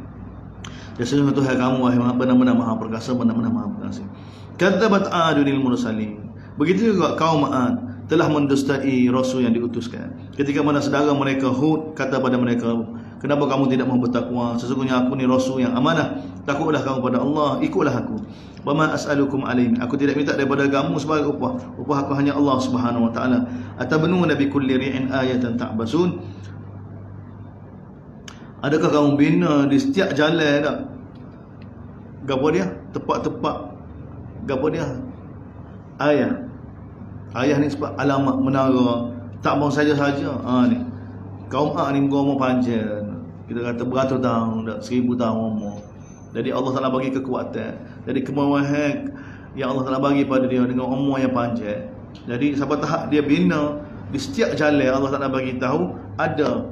Ya sesungguhnya Tuhan kamu wahai benar-benar Maha Perkasa, benar-benar Maha Pengasih. Kadzabat 'adunil mursalin. Begitu juga kaum 'Ad telah mendustai rasul yang diutuskan. Ketika mana saudara mereka Hud kata pada mereka, kenapa kamu tidak mahu bertakwa? Sesungguhnya aku ni rasul yang amanah. Takutlah kamu pada Allah, ikutlah aku. Wa ma as'alukum alaihi. Aku tidak minta daripada kamu sebagai upah. Upah aku hanya Allah Subhanahu wa taala. Atabnuna bi kulli ri'in ayatan ta'basun. Adakah kamu bina di setiap jalan tak? Gapo dia? Tepat-tepat. Gapo dia? Ayat. Ayah ni sebab alamat menara. Tak mau saja-saja. Ni. Kaum A ni berumur panjang. Kita kata beratus tahun, 1000 tahun umur. Jadi Allah Taala bagi kekuatan. Jadi kemewahan yang Allah Taala bagi pada dia dengan umur yang panjang. Jadi siapa tahap dia bina di setiap jalan Allah Taala bagi tahu ada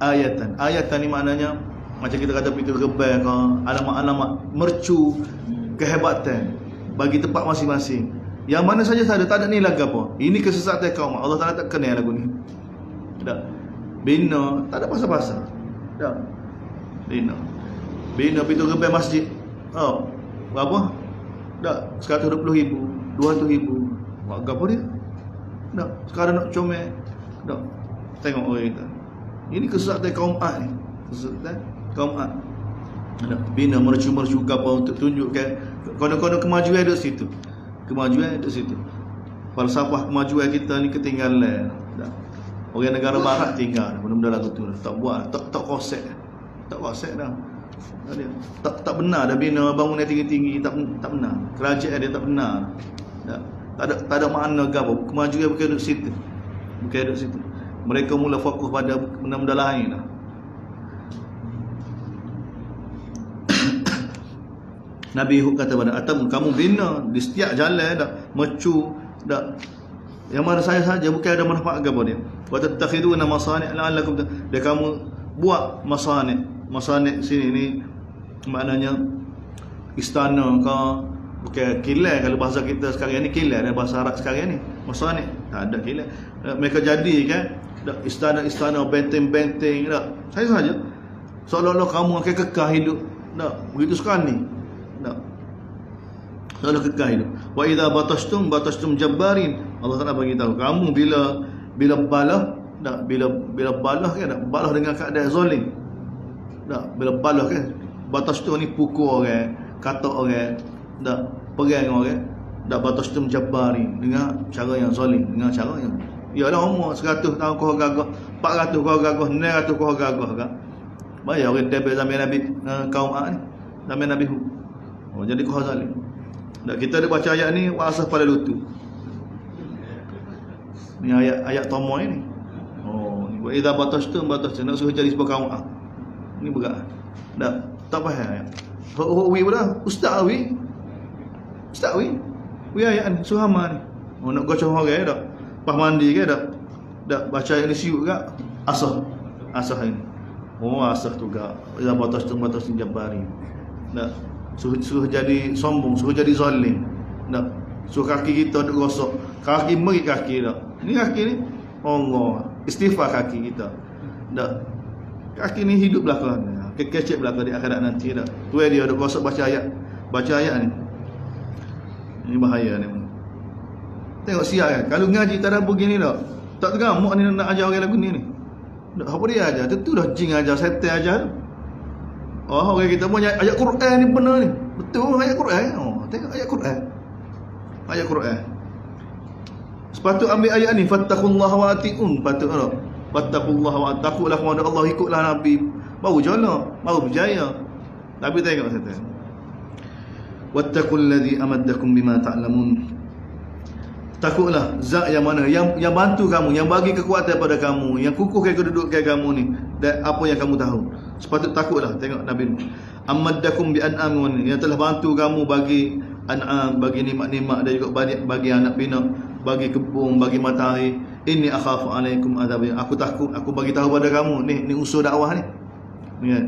ayatan. Ayatan ni maknanya macam kita kata pintu gerbang ke, alamat-alamat mercu kehebatan bagi tempat masing-masing. Yang mana saja tak ada nilai apa. Ini kesesatan kaum. Allah Taala tak kenal lagu ni. Tak. Bina, tak ada pasal-pasal. Tak. Bina pintu gerbang masjid. Oh, berapa? Tak, 120,000, 200,000. Buat apa dia? Tak, sekarang nak comel. Tak. Tengok orang kita. Ini kesesatan kaum A ni. Kesesatan kaum A. Tak. Bina mercu-mercu apa untuk tunjukkan konon-konon kemajuan ada situ. Kemajuan di situ. Falsafah kemajuan kita ni ketinggalan. Orang negara barat tinggal benda-benda lagu tu. Tak buat, tak konsep. Tak konsep dah. Tak benar dah bina bangunan tinggi-tinggi, tak benar. Kerajaan dia tak benar. Tak ada makna gapo. Kemajuan bukan di situ. Bukan di situ. Mereka mula fokus pada benda-benda lain dah. Nabi Hud kata pada Atam, kamu bina di setiap jalan dah mercu dah yang mana saya saja bukan ada manfaat apa dia. Wa tattakhiduna masani' la'allakum dia kamu buat masani' sini ni maknanya istana ke bukan kilat. Kalau bahasa kita sekarang ni kilat, dan bahasa Arab sekarang ni masani' tak ada kilat. Mereka jadikan istana benteng-benteng dah. Saya saja seolah-olah kamu akan kekal hidup dah begitu sekali. Tak. Kalau kekal hidup. Wa idza batashtum jabbarin. Allah Taala bagi tahu kamu bila balah tak, bila balah kan, tak balah dengan keadaan zalim. Tak, bila balah kan batashtum ni pukul orang, kata orang, tak perang orang. Tak batashtum jabbarin dengan cara yang zalim, dengan cara yang ialah umur 100 tahun kau gagah, 400 kau gagah, 900 kau gagah kan. Bayar orang daripada zaman Nabi kaum A ni, zaman Nabi Hud. Oh, jadi kau zalim. Tak, kita ada baca ayat ni wasah pada lutut. Ni ayat tomoh ini. Oh, ni wa idza batashtum nak suruh jadi sebuah kaum A. Ni berat. Tak faham ayat. Wi pula ustaz wi. Ustaz wi ayat ni Suhama ni. Oh nak gocok orang dak. Pas mandi ke dak. Dak baca ayat ni siuk ke? Asah ini. Oh asah tu gak. Ya batas jabari. Dak suruh jadi sombong, suruh jadi zalim. Dak suruh kaki kita duk gosok. Kaki merit kaki dak. Ni kaki ni Allah istighfar kaki kita. Dak kaki ni hidup belakang. Kecek belakang di akhirat nanti dak. Tu dia duk gosok baca ayat ni. Ini bahaya ni. Tengok siap kan. Kalau ngaji tadabbur begini tak tergamuk ni nak ajar orang lagu ni. Apa dia ajar? Tentu dah jin ajar, setan ajar. Oh, orang kita punya ayat Quran ni benar ni. Betul ayat Quran. Oh, tengok ayat Quran. Ayat Quran. Sepatut ambil ayat ni, fattaqullaha wa atiun. Patut tak? Fattaqullaha wa taqullah kepada Allah, ikutlah Nabi. Baru jana, baru berjaya. Nabi tengok setan. Wattaqul ladzi amaddakum bima ta'lamun. Takutlah zat yang mana yang bantu kamu, yang bagi kekuatan pada kamu, yang kukuhkan kedudukan kamu ni dan apa yang kamu tahu. Sepatut takutlah. Tengok Nabi amaddakum bi an'am, yang telah bantu kamu bagi an'am, bagi nikmat-nikmat dan juga bagi anak pinak, bagi kebun, bagi matahari. Inni akhafu alaikum adzabi. Aku takut, aku bagi tahu pada kamu ni unsur dakwah ni. Ya.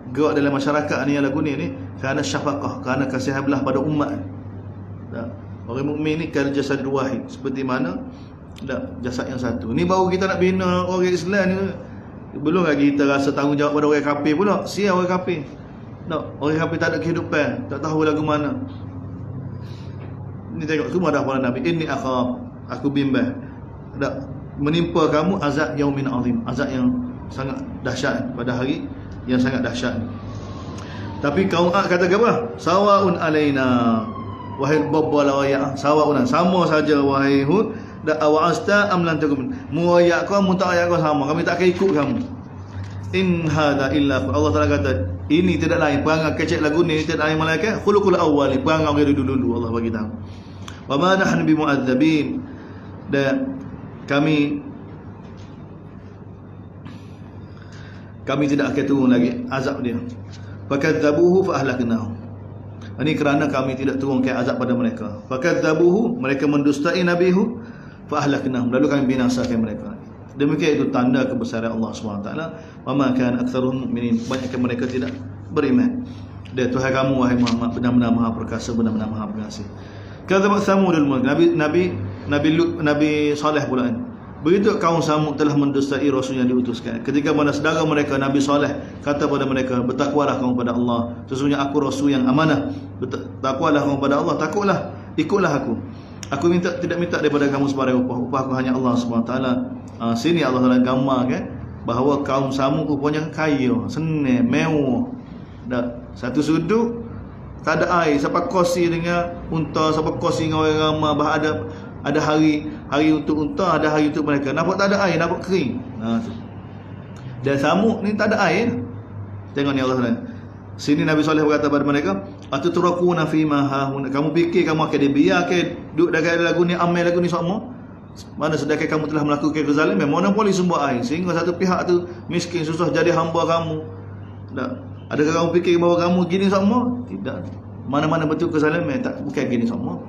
Gerak dalam masyarakat ni yang lagu ni kerana syafaqah, kerana kasihan belah pada umat. Tak. Orang mukmin ni kan jasad wahid, seperti mana jasad yang satu. Ni baru kita nak bina orang Islam ni. Belum lagi kita rasa tanggungjawab pada orang kafir pula. Sia orang kafir. Tak, orang kafir tak ada kehidupan, tak tahu lagu mana. Ni tengok semua dah pada Nabi. Inni akhaf, aku bimbang. Tak menimpa kamu azab yaumin azim, azab yang sangat dahsyat pada hari yang sangat dahsyat. Tapi kaum kata apa? Sawaun alaina. Wahai babala waya, sawaun, sama saja wahai Hud, da awasta am lan takum. Muayat kau mutak ayat kau sama, kami tak akan ikut kamu. In hada illa Allah Taala kata, ini tidak lain perangai kecek lagu ni, tidak lain malaikat khuluqul awwal, perangai orang dulu Allah bagi tahu. Wa ma nahnu bimu'adzabin, dan kami tidak akan turun lagi azab dia. Fakadzabuhu fa ahlaknahu. Ini kerana kami tidak turunkan azab pada mereka. Fakadzabuhu, mereka mendustai nabihu, fa ahlaknahum, lalu kami binasakan mereka. Demikian itu tanda kebesaran Allah SWT. Wa ma kana aktsaruhum mu'minin, banyakkan mereka tidak beriman. Dan Tuhan kamu wahai Muhammad benar-benar Maha Perkasa, benar-benar Maha Pengasih. Kadzabat Samudul mulk, Nabi Saleh pula ni. Begitu kaum Samud telah mendustai rasul yang diutuskan. Ketika mana saudara mereka Nabi Saleh kata pada mereka, bertakwalah kamu pada Allah, sesungguhnya aku rasul yang amanah. Bertakwalah kamu pada Allah, takutlah, ikutlah aku. Aku tidak minta daripada kamu sebarang upah aku hanya Allah SWT. Sini Allah Taala gambar kan bahawa kaum Samud rupanya kaya, senang, mewah. Satu sudut tak ada air, siapa kosi dengan unta, siapa kosi dengan orang ramai, bah ada hari untuk unta, ada hari untuk mereka. Nampak tak ada air, nampak kering. Dan Samud ni tak ada air. Tengok ni Allah Taala. Sini Nabi Saleh berkata kepada mereka, atutrakuna fi ma hahuna, kamu fikir kamu akan dibiarkan duduk dekat lagu ni, amal lagu ni semua? Mana sedangkan kamu telah melakukan kezaliman, monopoli sumber air, sehingga satu pihak tu miskin susah jadi hamba kamu. Tak. Adakah kamu fikir bahawa kamu gini semua? Tidak. Mana-mana betul kezaliman, tak, bukan gini semua.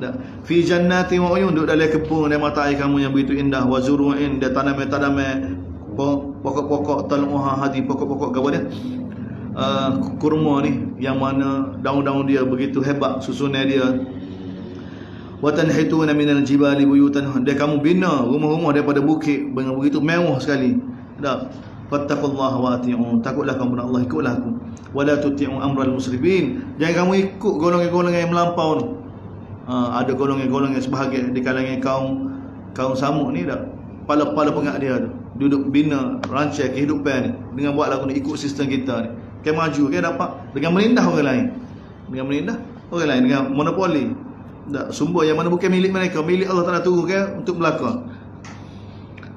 Tak. Fi jannati wa uyun, duduk dalam kebun dan mata air kamu yang begitu indah, wa zuru'in, dan tanaman-tanaman, pokok-pokok tal'uha hadi, pokok-pokok apa dia? Kurma ni yang mana daun-daun dia begitu hebat susunan dia. Wa tanhituna minal jibali buyutan, dan kamu bina rumah-rumah daripada bukit dengan begitu mewah sekali. Tak. Fattaqullaha wa ati'un, takutlah kamu kepada Allah, ikutlah aku. Wala tuti'u amral musrifin, jangan kamu ikut golongan-golongan yang melampau ni. Ada golongan-golongan sebahagian di kalangan kaum Samud ni dah pala-pala pengak dia tu duduk bina rancang kehidupan ni dengan buat lagu ni ikut sistem kita ni. Kan maju, kan dapat dengan menindah orang lain. Dengan monopoli. Tak, sumber yang mana bukan milik mereka, milik Allah Taala turunkan untuk belaka.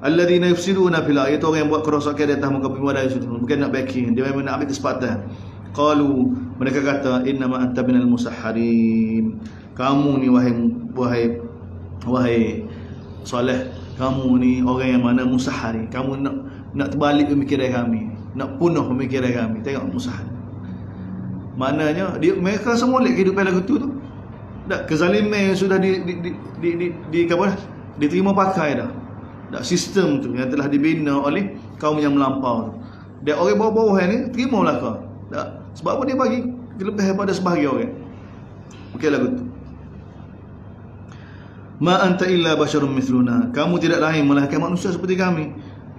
Alladzina yufsiduna fil ardi, itu orang yang buat kerosakan di atas muka bumi, bukan nak backing, dia memang nak ambil kesempatan. Qalu, mereka kata, innama anta minal musahharin, kamu ni wahai Saleh, kamu ni orang yang mana musahhari, kamu nak terbalik pemikiran kami, nak punuh pemikiran kami. Tengok musahhar, maknanya mereka semua lihat kehidupan lagu tu. Tak, kezaliman yang sudah diterima pakai dah. Tak, sistem tu yang telah dibina oleh kaum yang melampau tu. Dia orang bawah-bawah ni terimalah kau. Tak, sebab apa dia bagi lebih daripada sebahagian orang. Okey lagu tu. Ma anta illa basharun mithluna. Kamu tidak lain melainkan manusia seperti kami.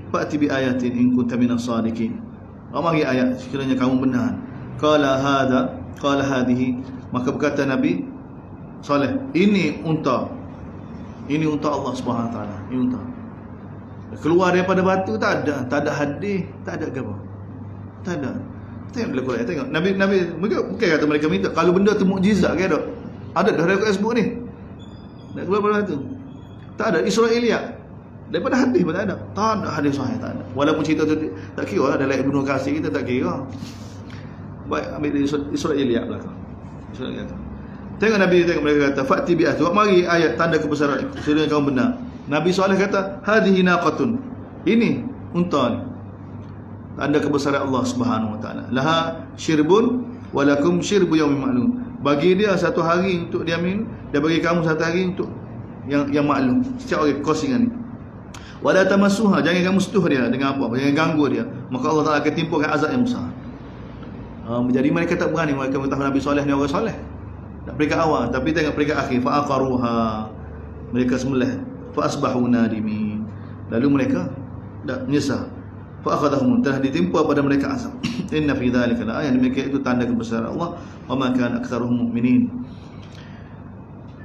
Fa'ti bi ayatin in kunta minas sadiqin. Mari ayat sekiranya kamu benar. Qala hadhihi, maka berkata Nabi Saleh, ini unta Allah Subhanahu Wa Taala, ini unta. Keluar daripada batu tak ada hadis, tak ada apa. Tak ada. Tengok bila Quran, tengok Nabi bukan kata mereka minta kalau benda tu mukjizat ke tak? Ada dah rekod Facebook ni. Nak keluar daripada batu. Tak ada Israiliyat. Daripada hadis pun tak ada. Tak ada hadis sahih, tak ada. Walaupun cerita tu tak kira dalam Ibnu Katsir kita tak kira. Baik, ambil Israiliyat belakang. Israiliyat. Tengok Nabi mereka kata fa'ti bi ayat. Mari ayat tanda kebesaran sekiranya kamu benar. Nabi Saleh kata hadhihi naqatun. Ini unta ni. Tanda kebesaran Allah Subhanahu Wa Taala. Laha syirbun wa lakum syirbu yaumin ma'lum. Bagi dia satu hari untuk dia minum, dan bagi kamu satu hari untuk yang maklum. Setiap orang kos dengan ni. Wala tamassuha, jangan kamu sentuh dia dengan apa? Jangan ganggu dia. Maka Allah Taala akan timpakan azab yang besar. Jadi mereka tak berani, mereka mengetahui Nabi Saleh ni orang soleh. Tak peringkat awal, tapi tengok peringkat akhir. Fa'aqaruha, mereka sembelih. Fa'asbahu nadimin, lalu mereka tak menyesal. Fa'akhadhahum, telah ditimpa pada mereka azab. Inna fi dzalika la ayah, demikian itu tanda kebesaran Allah. Wa ma kana aktsaruhum mu'minin.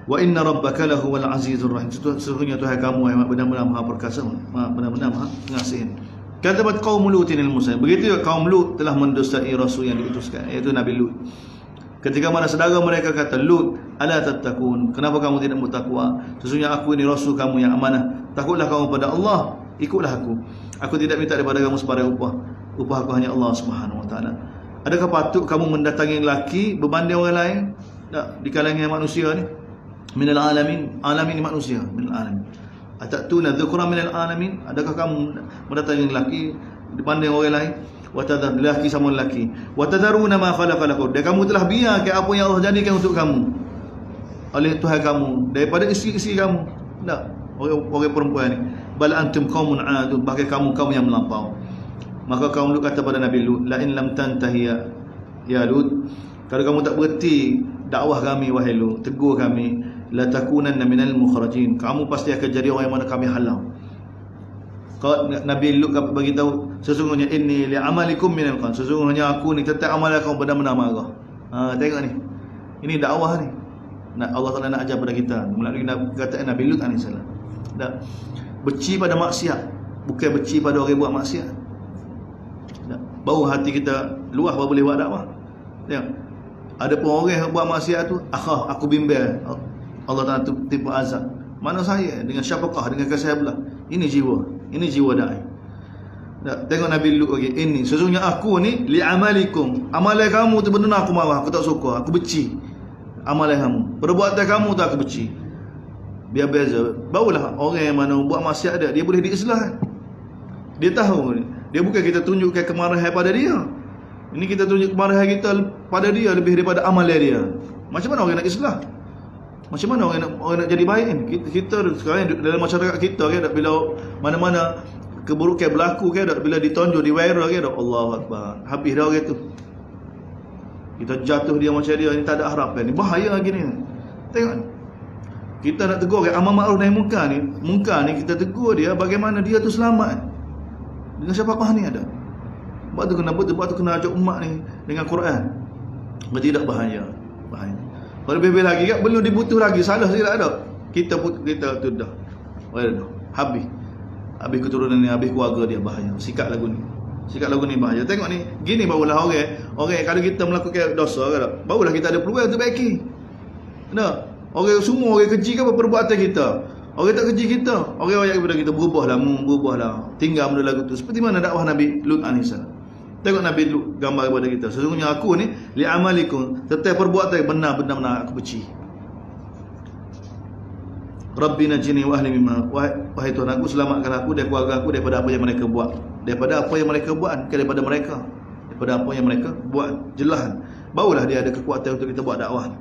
Wa inna rabbaka lahuwal azizur rahim. Sesungguhnya Tuhan kamu yang benar-benar Maha Perkasa, benar-benar Maha Pengasihin. Katabat qaum Lutin al-Musa. Begitu juga kaum Lut telah mendustai rasul yang diutuskan, iaitu Nabi Lut. Ketika mana saudara mereka kata, Lut, ala tattaqun, kenapa kamu tidak bertakwa? Sesungguhnya aku ini rasul kamu yang amanah. Takutlah kamu pada Allah, ikutlah aku. Aku tidak minta daripada kamu sebarang upah aku hanya Allah Subhanahu Wa Taala. Adakah patut kamu mendatangi lelaki berbanding orang lain? Tak, di kalangan manusia ni. Minal alamin, alamin manusia, minal alamin. Atatuna dzukra minal alamin, adakah kamu mendatangi lelaki berbanding orang lain? Wa tadhar, lelaki sama lelaki. Wa tadharuna ma khalaqa lakum, dan kamu telah biarkan apa yang Allah jadikan untuk kamu oleh Tuhan kamu daripada isteri-isteri kamu. Tak, orang perempuan ni. Bal antum qaumun adun, bahkan kamu yang melampau. Maka kaum Lut kata pada Nabi Lut, la in lam tantahi ya Lut, kalau kamu tak berhenti dakwah kami wahai Lut, tegur kami, la takunanna minal mukhrajin, kamu pasti akan jadi orang yang mana kami halau. Kalau Nabi Lut bagi tahu, sesungguhnya inni li'amalikum minal qan, sesungguhnya aku ni tetap amal kamu benar-benar marah. Tengok ni, ini dakwah ni. Allah Taala nak ajar pada kita melalui perkataan Nabi Lut alaihi salam. Tak, benci pada maksiat, bukan benci pada orang buat maksiat. Tak, baru hati kita luas baru boleh buat dakwah. Tengok, ada pun orang yang buat maksiat tu, aku bimbang Allah Taala tipu azab. Mana saya dengan syafaqah, dengan kasih belah. Ini jiwa dai. Tengok Nabi Lut lagi, ini sesungguhnya aku ni li'amalikum, amalan kamu tu benar aku marah, aku tak suka, aku benci amalan kamu, perbuatan kamu tu aku benci. Biar beza. Barulah orang yang mana buat maksiat dia boleh diislah. Dia tahu, dia bukan kita tunjukkan kemarahan pada dia. Ini kita tunjuk kemarahan kita pada dia lebih daripada amalan dia. Macam mana orang nak islah? Macam mana orang nak jadi baik ni? Kita sekarang dalam masyarakat kita kan, bila mana-mana keburukan berlaku kan, bila ditonjol di viral kan, Allahu Akbar, habis dah orang tu. Kita jatuh dia macam dia ni, tak ada harapan ni. Bahaya lagi ni. Tengok ni. Kita nak tegur amar ma'ruf nahi munkar ni kita tegur dia bagaimana dia tu selamat. Dengan syafaqah ni ada. Sebab tu kena ajak umat ni dengan Quran. Tidak bahaya. Kalau lebih lagi kan belum dibutuh lagi, salah tidak ada. Kita tu dah. Habis keturunan ni, habis keluarga dia, bahaya. Sikap lagu ni bahaya. Tengok ni, gini barulah orang kalau kita melakukan dosa kan, barulah kita ada peluang untuk baiki. Nah, orang semua orang keji ke apa perbuatan kita. Orang tak keji kita, orang ayat kepada kita berubahlah, tinggal benda lagu tu. Seperti mana dakwah Nabi Lut alaihi salam. Tengok Nabi Lut gambar kepada kita, sesungguhnya aku ni li'amalikum, setiap perbuatan benar-benar aku benci. Rabbi najini wa ahli mimma, wahai Tuhan aku, selamatkan aku dan keluarga aku daripada apa yang mereka buat. Daripada apa yang mereka buat, bukan daripada mereka. Daripada apa yang mereka buat. Jelas barulah dia ada kekuatan untuk kita buat dakwah.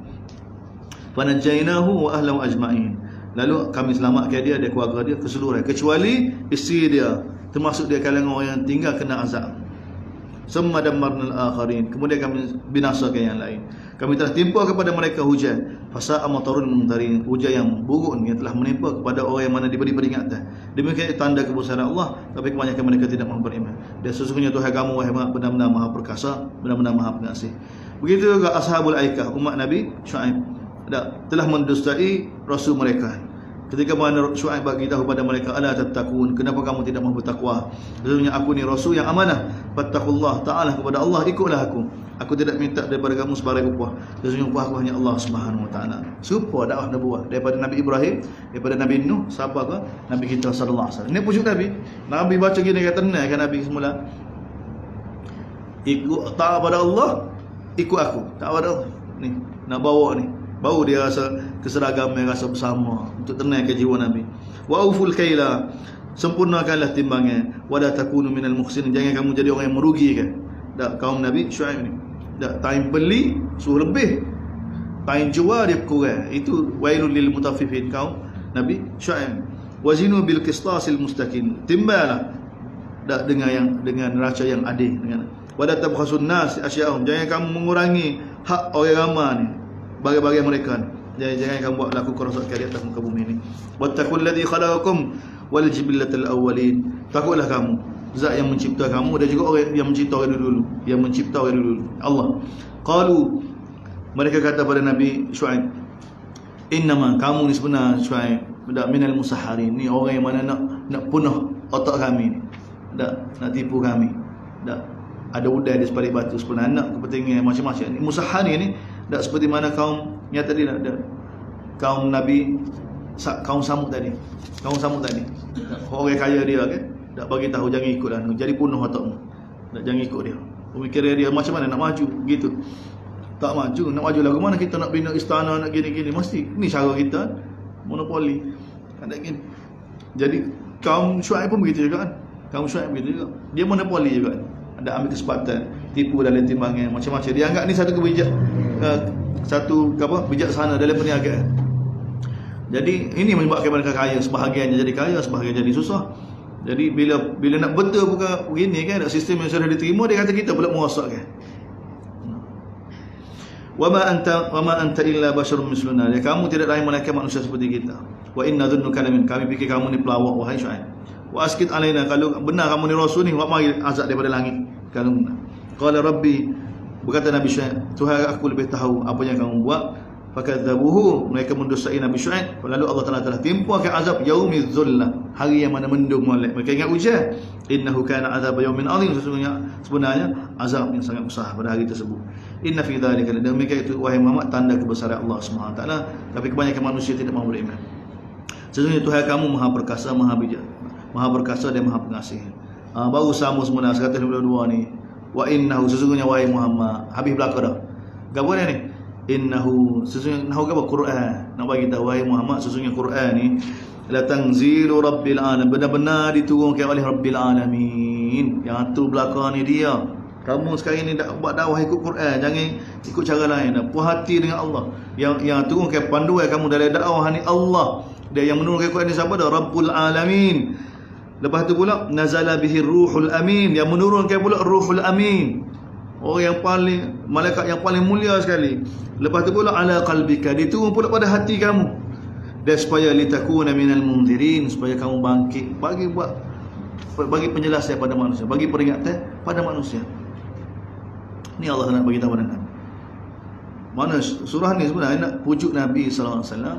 Fanajainahu wa ahlahu ajma'in. Lalu kami selamatkan dia dan keluarga dia keseluruhan, kecuali isteri dia, termasuk dia kalangan orang yang tinggal kena azab. Summa dammarnal akharin. Kemudian kami binasakan yang lain. Kami telah timpa kepada mereka hujan. Fasa'a matarun muntarin. Hujan yang buruk yang telah menimpa kepada orang yang mana diberi peringatan. Demikian tanda kebesaran Allah, tapi kebanyakan mereka tidak mahu beriman. Dan sesungguhnya Tuhan kamu wahai benar-benar Maha Perkasa, benar-benar Maha Pengasih. Begitu juga ashabul aikah, umat Nabi Syuaib, telah mendustai rasul mereka. Ketika mana Syuaib bagi tahu pada mereka, ala tattaqun, kenapa kamu tidak mahu bertakwa? Sesungguhnya aku ni rasul yang amanah. Fattaqullah ta'ala, kepada Allah ikutlah aku. Aku tidak minta daripada kamu sebarang upah. Sesungguhnya upah aku hanya Allah Subhanahu wa taala. Serupa dakwah nubuah daripada Nabi Ibrahim, daripada Nabi Nuh, siapa ke? Nabi kita sallallahu alaihi wasallam. Ini pujuk Nabi. Nabi baca gini kata tenang kan Nabi semula. Ikut taat pada Allah, ikut aku. Tak pada Allah. Ni nak bawa ni. Baru dia rasa keseragaman, rasa bersama untuk tenangkan jiwa Nabi. Wa auful kaila, sempurnakanlah timbangan. Wa la takunu minal mukhsinin, jangan kamu jadi orang yang merugikan. Dak kaum Nabi Syuaib ni. Dak time beli suruh lebih. Time jual dia kurang. Itu wailul lil mutaffifin kaum Nabi Syuaib. Wazinu bil qistasil mustaqim. Timbalah dak dengan neraca yang adil, dengan wa la tabkhasun nas asya'ahum, jangan kamu mengurangi hak orang ramai ni, bagi-bagi mereka. Jangan kamu buat laku kerosakan di atas muka bumi ini. Wattaqul ladzi khalaqakum wal jibillatal awwalin. Takutlah kamu zat yang mencipta kamu dan juga orang yang mencipta orang dulu, yang mencipta orang dulu, Allah. Qalu, mereka kata pada Nabi Syuaib, innama, kamu ni sebenarnya Syuaib, minal musahharin, ni orang yang mana nak punah otak kami ni, nak tipu kami. Ada udai di sebalik batu sebenarnya, nak kepentingan macam-macam ni. Musahharin ni tak seperti mana kaum yang tadi, kaum Nabi, kaum Samud tadi. Kaum Samud tadi, orang kaya dia kan, tak bagi tahu jangan ikutlah, jadi punuh otakmu. Tak, jangan ikut dia. Pemikiran dia macam mana nak maju gitu. Tak maju, nak maju lagu mana kita nak bina istana, nak gini-gini, mesti ni cara kita monopoli. Ada gini. Jadi kaum Syuaib pun begitu juga kan. Kaum Syuaib begitu juga. Dia monopoli juga kan. Ada ambil kesempatan, tipu dalam timbangan macam-macam. Dia anggap ni satu bijaksana dalam perniagaan. Jadi ini menyebabkan mereka kaya, sebahagiannya jadi kaya, sebahagian jadi susah. Jadi bila nak betul bukan begini kan, sistem yang sudah diterima, dia kata kita pula merosakkan. Wa ma anta illa basharun misluna. Ya, kamu tidak lain melainkan manusia seperti kita. Wa inna dhunnuka lamin, kami fikir kamu ni pelawak wahai Syuaib. Wa askit alaina, kalau benar kamu ni rasul ni, wa mari azab daripada langit. Kalau benar. Qala rabbi, berkata Nabi Syuaib, Tuhan aku lebih tahu apa yang kamu buat. Fakadzabuhu, mereka mendustai Nabi Syuaib. Lalu Allah Taala telah timpakan azab yaumiz zullah, hari yang mana mendung molek. Mereka ingat hujan. Innahu kana azab yaumin azim, sebenarnya azab yang sangat besar pada hari tersebut. Inna fi dzalika, demikian itu wahai Muhammad, tanda kebesaran Allah Subhanahu wa taala, tapi kebanyakan manusia tidak mahu beriman. Sesungguhnya Tuhan kamu Maha Perkasa, Maha Bijak, Maha Perkasa dan Maha Pengasih. Baru sama semula 152 ni. Wa innahu, sesungguhnya wahai Muhammad, habis belaka dah. Gapo ni? Innahu, sesungguhnya apa? Quran. Nak bagi tahu wahai Muhammad, sesungguhnya Quran ni la tanzilu rabbil alamin, benar-benar diturunkan oleh Rabbil alamin. Yang tu belaka ni dia. Kamu sekarang ni dak buat dakwah ikut Quran, jangan ikut cara lain. Puas hati dengan Allah. Yang turunkan panduan kamu dalam dakwah ni Allah. Dan yang menurunkan Quran ni siapa dah? Rabbul alamin. Lepas tu pula nazala bihi ruhul amin, yang menurunkan pula ruhul amin. Orang yang paling, malaikat yang paling mulia sekali. Lepas tu pula ala qalbika, diturun pula pada hati kamu. Dan supaya litakuna minal munzirin, supaya kamu bangkit bagi penjelasan pada manusia, bagi peringatan pada manusia. Ni Allah nak bagi tahu pada Nabi. Mana surah ni sebenarnya nak pujuk Nabi sallallahu alaihi wasallam,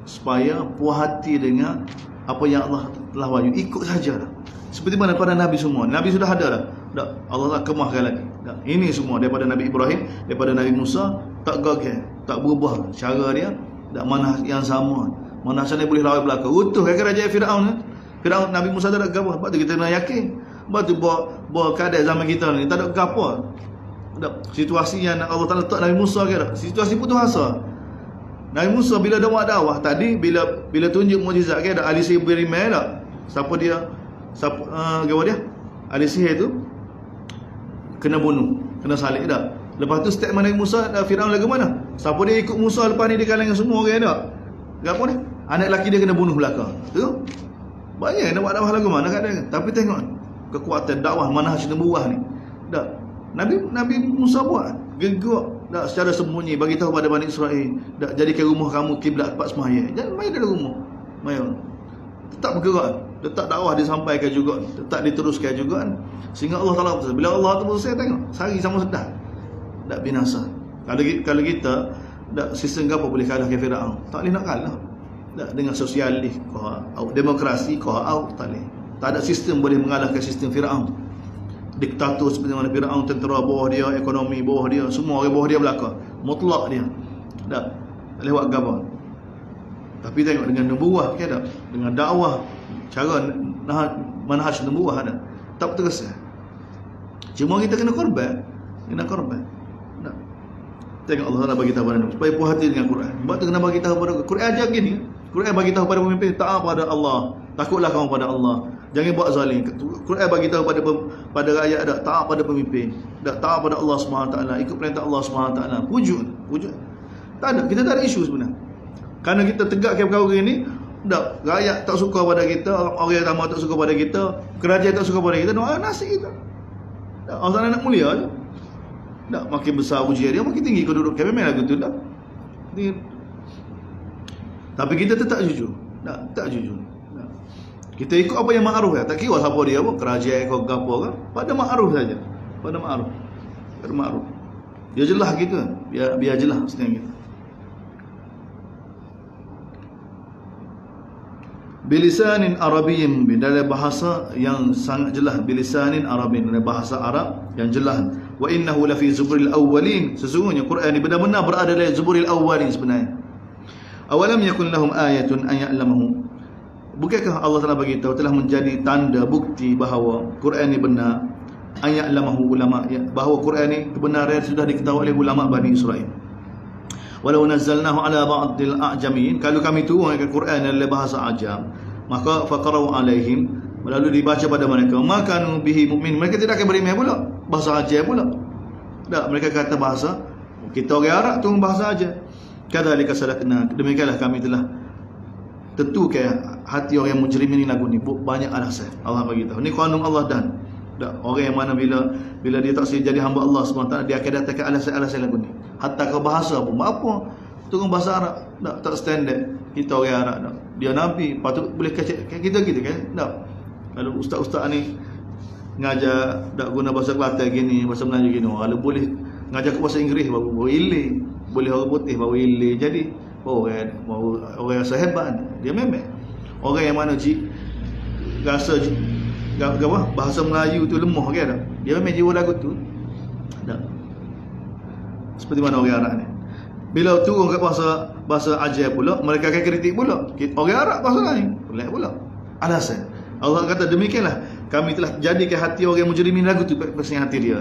supaya puas hati dengan apa yang Allah telah wahyu, ikut sajalah. Seperti mana pada Nabi semua. Nabi sudah ada dah. Allah tak kemahkan lagi. Ini semua daripada Nabi Ibrahim, daripada Nabi Musa, tak gagal, tak berubah cara dia, tak mana yang sama. Mana sana boleh lawan belaka. Utuh kan kerajaan Firaun kan. Firaun, Nabi Musa tak ada gapo. Sebab tu kita nak yakin. Sebab tu bawa keadaan zaman kita ni tak ada gapo. Situasi yang Allah Taala letak Nabi Musa ke, situasi putus asa. Nabi Musa bila dia buat dakwah tadi, bila tunjuk mukjizat ke, ada ahli sihir beri mai tak? Siapa dia? Siapa gawa dia? Ahli sihir tu kena bunuh, kena salib tak? Lepas tu statement Nabi Musa, Firaun lagu mana? Siapa dia ikut Musa lepas ni di kalangan semua orang ada? Gapo ni? Anak lelaki dia kena bunuh belaka. Tu. Banyak nak buat dakwah lagu mana kat dia. Tapi tengok kekuatan dakwah manhaj nubuwah ni. Dak. Nabi Musa buat gegak dak secara sembunyi bagi tahu pada Bani Israel, dak jadikan rumah kamu kiblat tempat sembahyang. Jangan main dalam rumah. Main. Tetap bergerak, tetap dakwah disampaikan juga, tetap diteruskan juga kan. Sehingga Allah Taala bila Allah tu saya tengok sehari sama sedar. Tak binasa. Kalau kita dak sistem apa boleh kalah ke Firaun? Tak boleh nak kalah. Tak dengan sosialis kau demokrasi kau tak boleh. Tak ada sistem boleh mengalahkan sistem Firaun. Diktator seperti mana Firaun, tentera bawah dia, ekonomi bawah dia, semua orang bawah dia belaka. Mutlak dia. Tak lewat gabar. Tapi tengok dengan nubuwah ke tak? Dengan dakwah, cara manhaj nubuwah ada. Tak terus. Cuma kita kena korban. Kena korban. Tak. Tengok Allah Taala bagi tahu pada supaya puas hati dengan Quran. Sebab tu kena bagi tahu pada Quran ajar gini. Quran bagi tahu pada pemimpin, taat pada Allah. Takutlah kamu pada Allah. Jangan buat zalim. Quran bagi tahu pada rakyat ada taat pada pemimpin. Tak taat pada Allah SWT, ikut perintah Allah SWT. Wujud. Tak ada, kita tak ada isu sebenarnya. Kerana kita tegakkan perkara ini, tak, rakyat tak suka pada kita, orang agama tak suka pada kita, kerajaan tak suka pada kita, nak nasib kita. Tak, Allah nak mulia je. Tak, makin besar ujian dia, makin tinggi kedudukan. Memang lagu tu tak. Tapi kita tetap jujur. Tak jujur. Tak. Kita ikut apa yang ma'ruf ya. Tak kira siapa dia apa, kerajaan ke apa kan. Pada ma'ruf saja. Pada ma'ruf. Dia jelas kita. Biar jelas setengah kita. Bilisanin Arabiyyin, dalam bahasa yang sangat jelas. Bilisanin Arabiyyin, dalam bahasa Arab yang jelas. Wa innahu lafi zuburil awwalin, sesungguhnya Quran ini benar-benar berada dalam zuburil awwalin sebenarnya. Awalam yakun lahum ayatun an ya'lamahu, bukankah Allah Taala bagi tahu telah menjadi tanda bukti bahawa Quran ini benar, an ya'lamahu ulama, bahawa Quran ini kebenaran sudah diketahui oleh ulama Bani Israel. Walau nazzalnahu ala ba'dil a'jamin, kalau kami turunkan Quran dalam bahasa ajam, maka faqara'u alaihim, lalu dibaca pada mereka, maka bihi mu'min, mereka tidak akan beriman pula, bahasa ajam pula. Tak, mereka kata bahasa kita orang Arab turun bahasa ajam. Kadzalika sadaqna, demikianlah kami telah tentukan hati orang yang mujrim ini lagu ni banyak alasan. Allah bagi tahu. Ni qanun Allah dan orang yang mana bila dia tak jadi hamba Allah SWT, dia akan datangkan alasan-alasan lagu ni. Hatta ke bahasa pun apa turun bahasa Arab tak standard. Kita orang Arab tak. Dia nabi patut boleh kacak kita kan. Tak. Kalau ustaz-ustaz ni ngajar tak guna bahasa Kelantan gini, bahasa Melayu gini, kalau boleh ngajar ke bahasa Inggeris baru ilih. Boleh orang putih baru ilih. Jadi orang rasa hebat dia memang. Orang yang mana rasa bahasa Melayu tu lemah kan, dia memang jiwa lagu tu. Tak. Seperti mana orang Arab ni. Bila turun kat bahasa Ajam pula, mereka akan kritik pula. Orang Arab bahasa lain, pelik pula. Alasan. Allah kata demikianlah kami telah jadikan hati orang mujrimin lagu tu pasal hati dia.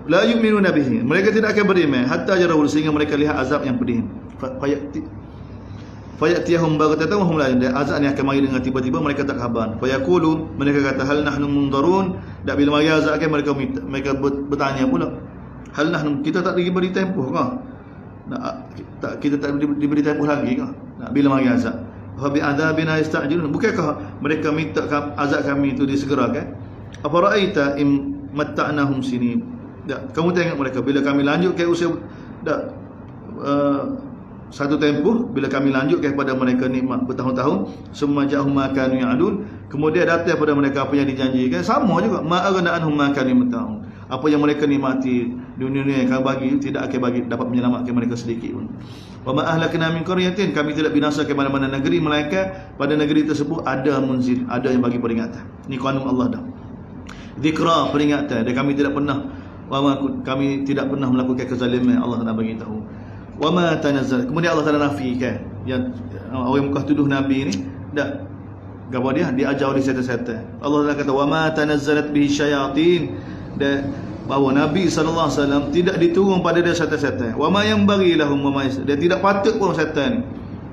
La yu'minuna bihi, mereka tidak akan beriman hatta yarahul, sehingga mereka lihat azab yang pedih. Fayatiyahum baghtatan wa hum la yadrun, azab ni akan mari dengan tiba-tiba mereka tak khabar. Fayaqulu, mereka kata hal nahnu mundarun, dak bila mari azab kan mereka bertanya pula, hal nahnu, kita tak diberi tempoh ke? Kita tak diberi tempoh lagi ke? Bila mari azab. Fa bi adzabina yasta'jilun, bukankah mereka minta azab kami itu disegerakan? Apa ra'aita im matta'nahum sinin, tak, kamu tengok mereka bila kami lanjut ke usia satu tempoh, bila kami lanjut kepada mereka nikmat bertahun-tahun, summa ja'ahum ma kanu ya'dun, kemudian datang kepada mereka apa yang dijanjikan, sama juga ma aghna'anhum ma kanu yamta'un, apa yang mereka nikmati dunia yang kami bagi tidak akan dapat menyelamatkan mereka sedikit pun. Wa ma ahlakna min qaryatin, kami tidak binasakan mana-mana negeri melainkan pada negeri tersebut ada munzir, ada yang bagi peringatan. Ni qanun Allah dah. Zikra, peringatan, dan kami tidak pernah melakukan kezaliman. Allah Taala bagi tahu. Wa ma tanazzal, kemudian Allah Taala nafikan yang orang Mekah tuduh Nabi ni dak gapo dia diajar oleh setan-setan. Allah Taala kata wa ma tanazzalat bihi syayatin, dan bahawa Nabi sallallahu alaihi wasallam tidak diturun pada dia setan-setan. Wa ma yanbaghi lahum wa ma, dia tidak patut pun setan ni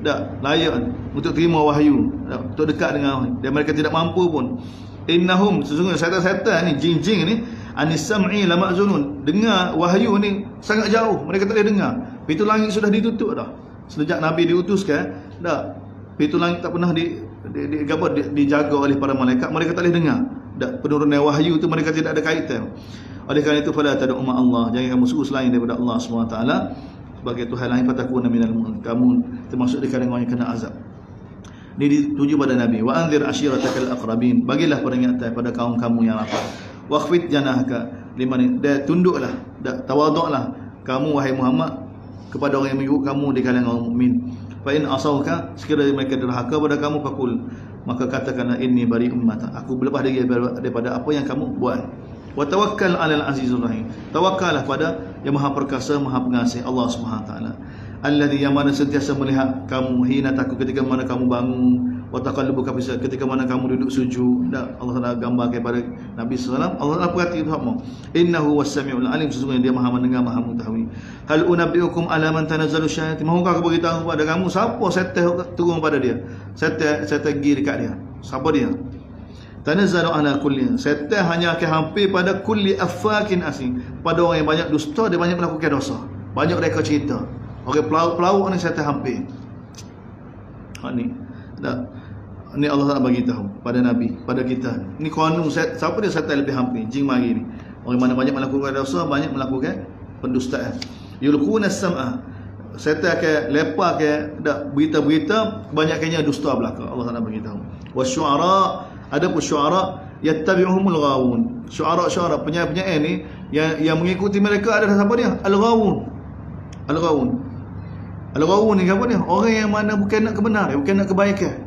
dak layak untuk terima wahyu, untuk dekat dengan, dan mereka tidak mampu pun. Innahum, sesungguhnya setan-setan ni, jin-jin ni, anis sam'i lamazunun, dengar wahyu ni sangat jauh, mereka tak boleh dengar. Pintu langit sudah ditutup dah sejak Nabi diutuskan dah. Pintu langit tak pernah dijaga oleh para malaikat, mereka tak boleh dengar dah. Penurunan wahyu tu mereka tidak ada kaitan. Oleh kerana itu fala tad'u ma Allah, jangan kamu seru selain daripada Allah SWT sebagai Tuhan lain, fatakuna minal kamu termasuk di kalangan yang kena azab. Ini dituju pada Nabi. Wa anzir ashiratakal aqrabin, bagilah peringatan pada kaum kamu yang rapat. Wakhfid janahaka liman, tunduklah, tawaduklah kamu wahai Muhammad kepada orang yang mengikut kamu di kalangan orang mukmin. Fa in asauka, sekiranya mereka derhaka pada kamu, fakul, maka katakanlah inni bari'um mata, aku berlepas diri daripada apa yang kamu buat. Wa tawakkal 'alal azizur rahim, tawakkallah pada yang Maha Perkasa, Maha Pengasih, Allah Subhanahu wa taala. Alladhi, yang mana sentiasa melihat kamu, hina takut, ketika mana kamu bangun, wa taqallubuka fi sajdah, ketika mana kamu duduk sujud. Allah Taala gambar kepada Nabi sallallahu alaihi wasallam. Allah Taala perhati itu hakmu. Innahu was-sami'ul alim, sesungguhnya Dia Maha mendengar, Maha mengetahui. Hal unabbiukum ala man tanazzalu syayatin, mahukah aku beritahu kepada kamu siapa setan turun pada dia, setan pergi dekat dia, siapa dia? Tanazzalu ala kulli, setan hanya akan hampir pada kulli affakin asim, pada orang yang banyak dusta, dia banyak melakukan dosa, banyak reka cerita. Orang pelaut-pelaut ni setan hampir. Ni dah, ni Allah Taala bagi tahu pada Nabi, pada kita. Ni qanun, siapa dia setan lebih hampir? Jin mari ni. Orang mana banyak melakukan dosa, banyak melakukan pendustaan. Yulquna as-sam'a, setan akan lepar ke berita-berita, banyaknya dusta belaka. Allah Taala bagi tahu. Wasyu'ara, adapun syu'ara yattabi'uhumul ghawun. Syu'ara penyair-penyair ni yang mengikuti mereka adalah siapa dia? Al-ghawun. Al-ghawun ni apa dia? Orang yang mana bukan nak kebenaran, bukan nak kebaikan.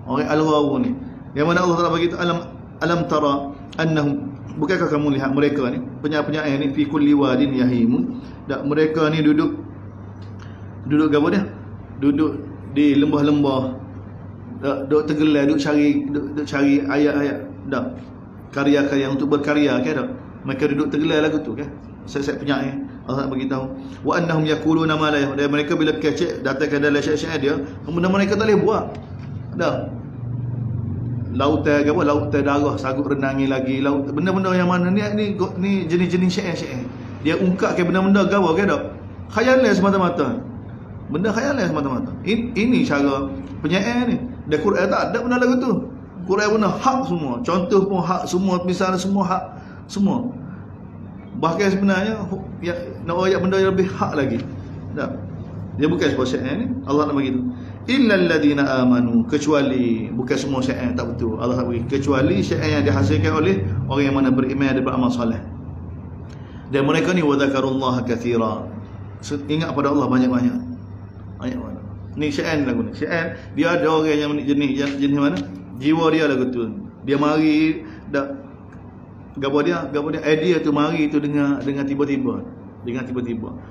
Orang al-ghawun ni, yang mana Allah Taala bagi alam tara annahum, bukankah kamu lihat mereka ni, penyair-penyair ni, fi kulli wadin yahimun, dak mereka ni duduk apa dia? Duduk di lembah-lembah, duduk tergelar, duduk cari ayat-ayat, dak karya-karya untuk berkarya kan, dak mereka duduk tergelar lagu tu kan. Saya penyair Allah nak bagi tahu, wa annahum yaquluna ma la, dan mereka bila kecek datang ke dalam syair-syair dia, benda mereka tak boleh buat dah. Lautan apa, lautan darah sanggup renangi lagi, laut benda-benda yang mana ni jenis-jenis syair-syair dia ungkapkan benda-benda gawa ke dak, khayalan semata-mata, benda khayalan semata-mata. Ini cara penyair ni. Dia Quran tak ada benda lagu tu. Quran benda hak semua, contoh pun hak semua, misalnya semua hak semua. Bahkan sebenarnya nak ayat benda yang lebih hak lagi. Tak. Dia bukan sebab syair ni. Allah nak bagi tu. Illal ladina amanu, kecuali, bukan semua syair tak betul. Allah nak bagi kecuali syair yang dihasilkan oleh orang yang mana beriman dan beramal soleh. Dan mereka ni wa dzakarullaha katsira, ingat pada Allah banyak-banyak. Banyak-banyak. Ni syair lagu ni. Syair dia ada orang yang jenis mana? Jiwa dia lagu tu. Dia mari dak gapo dia idea tu mari tu dengan tiba-tiba.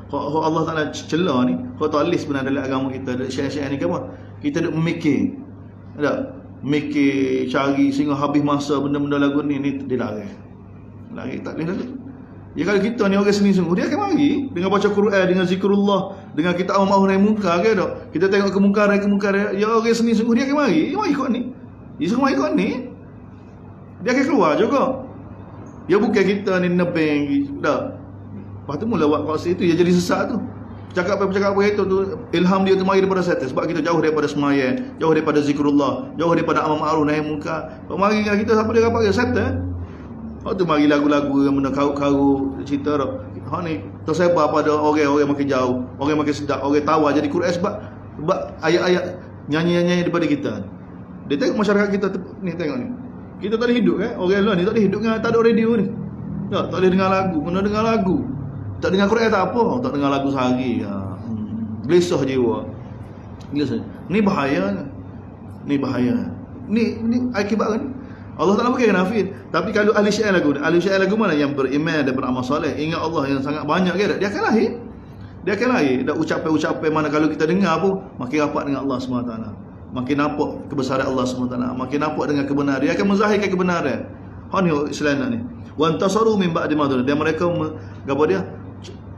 Kalau Allah Taala celah ni, kalau tak list benar dalam agama kita, syair-syair ni ke apa? Kita duk memikir. Tak? Mikir, cari sehingga habis masa benda-benda lagu ni dilarang. Lari tak boleh lagu. Ya kalau kita ni orang seni-sungguh, dia akan mari dengan baca Quran, dengan zikrullah, dengan kita amar ma'ruf nahi munkar ke tak? Kita tengok kemungkaran, ya orang seni-sungguh dia akan mari. Dia mari ikut ni. Dia suruh mari ikut ni. Dia akan keluar juga. Ya bukan kita ni nebeng dah. Lepas tu mula buat kongsi tu, dia jadi sesat tu. Cakap apa itu tu, ilham dia tu mari daripada setan, sebab kita jauh daripada sembahyang, jauh daripada zikrullah, jauh daripada amar ma'ruf nahi munkar. Mari dengan kita siapa dia rapat dia setan. Hak tu mari lagu-lagu yang benda karut-karut cerita dah. Hak ni tersebar pada orang-orang makin jauh, orang makin sedap, orang tawar jadi Quran sebab ayat-ayat nyanyi-nyanyi daripada kita. Dia tengok masyarakat kita ni, tengok ni. Kita tak boleh hidup kan? Orang lain ni tak boleh hidup dengan tak ada radio ni. Tak boleh dengar lagu, kena dengar lagu. Tak dengar Quran tak apa, tak dengar lagu sehari. Gelisah jiwa. Gelisah. Ni bahaya. Ni akibat ni. Allah Taala bukan kafir, tapi kalau ahli syair lagu mana yang beriman dan beramal soleh, ingat Allah yang sangat banyak ke, dia akan lahir. Dan ucapan-ucapan mana kalau kita dengar pun makin rapat dengan Allah SWT. Makin nampak kebesaran Allah SWT, makin nampak dengan kebenaran. Dia akan menzahirkan kebenaran. Hak ni Islam ni. Wa antasaru min ba'di ma dzalum. Dan mereka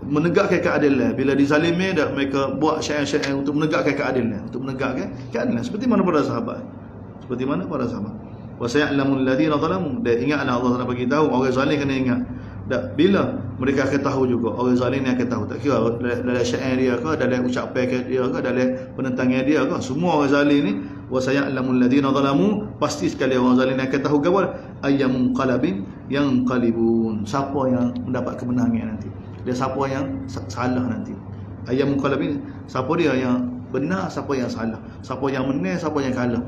menegakkan keadilan. Bila dizalimi dan mereka buat syair-syair untuk menegakkan keadilan, seperti mana para sahabat. Wa sayalamu alladhina zalamu. Dan ingatlah Allah Taala bagi tahu orang zalim kena ingat Tak, bila mereka akan tahu juga, orang zalim ni akan tahu. Tak kira dalam syair dia ke, dalam ucapan dia ke, dalam penentangan dia ke, semua orang zalim ni wa saya'lamul ladina zalamu, pasti sekali orang zalim ni akan tahu gapo ayyam qalabin yang qalibun, siapa yang mendapat kemenangan nanti, dia siapa yang salah nanti. Ayyam qalabin, siapa dia yang benar, siapa yang salah, siapa yang menang, siapa yang kalah.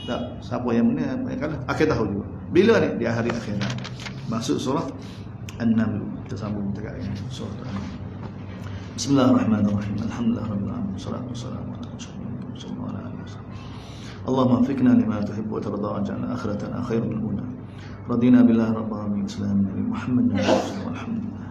Tak, siapa yang menang, siapa yang kalah akan tahu juga. Bila ni? Di hari akhirat. Masuk surah An-Naml. Kita sambung dekat ini surah An-Naml. Bismillahirrahmanirrahim. Alhamdulillahirabbil alamin. Wassalatu wassalamu ala rasulillah sallallahu alaihi wasallam. Allahumma fikna lima tuhibbu wa tarda waj'alna akhiratana khairan min ula. Radina billahi rabbil alamin. Islam Nabi Muhammad sallallahu alaihi wasallam. Alhamdulillah.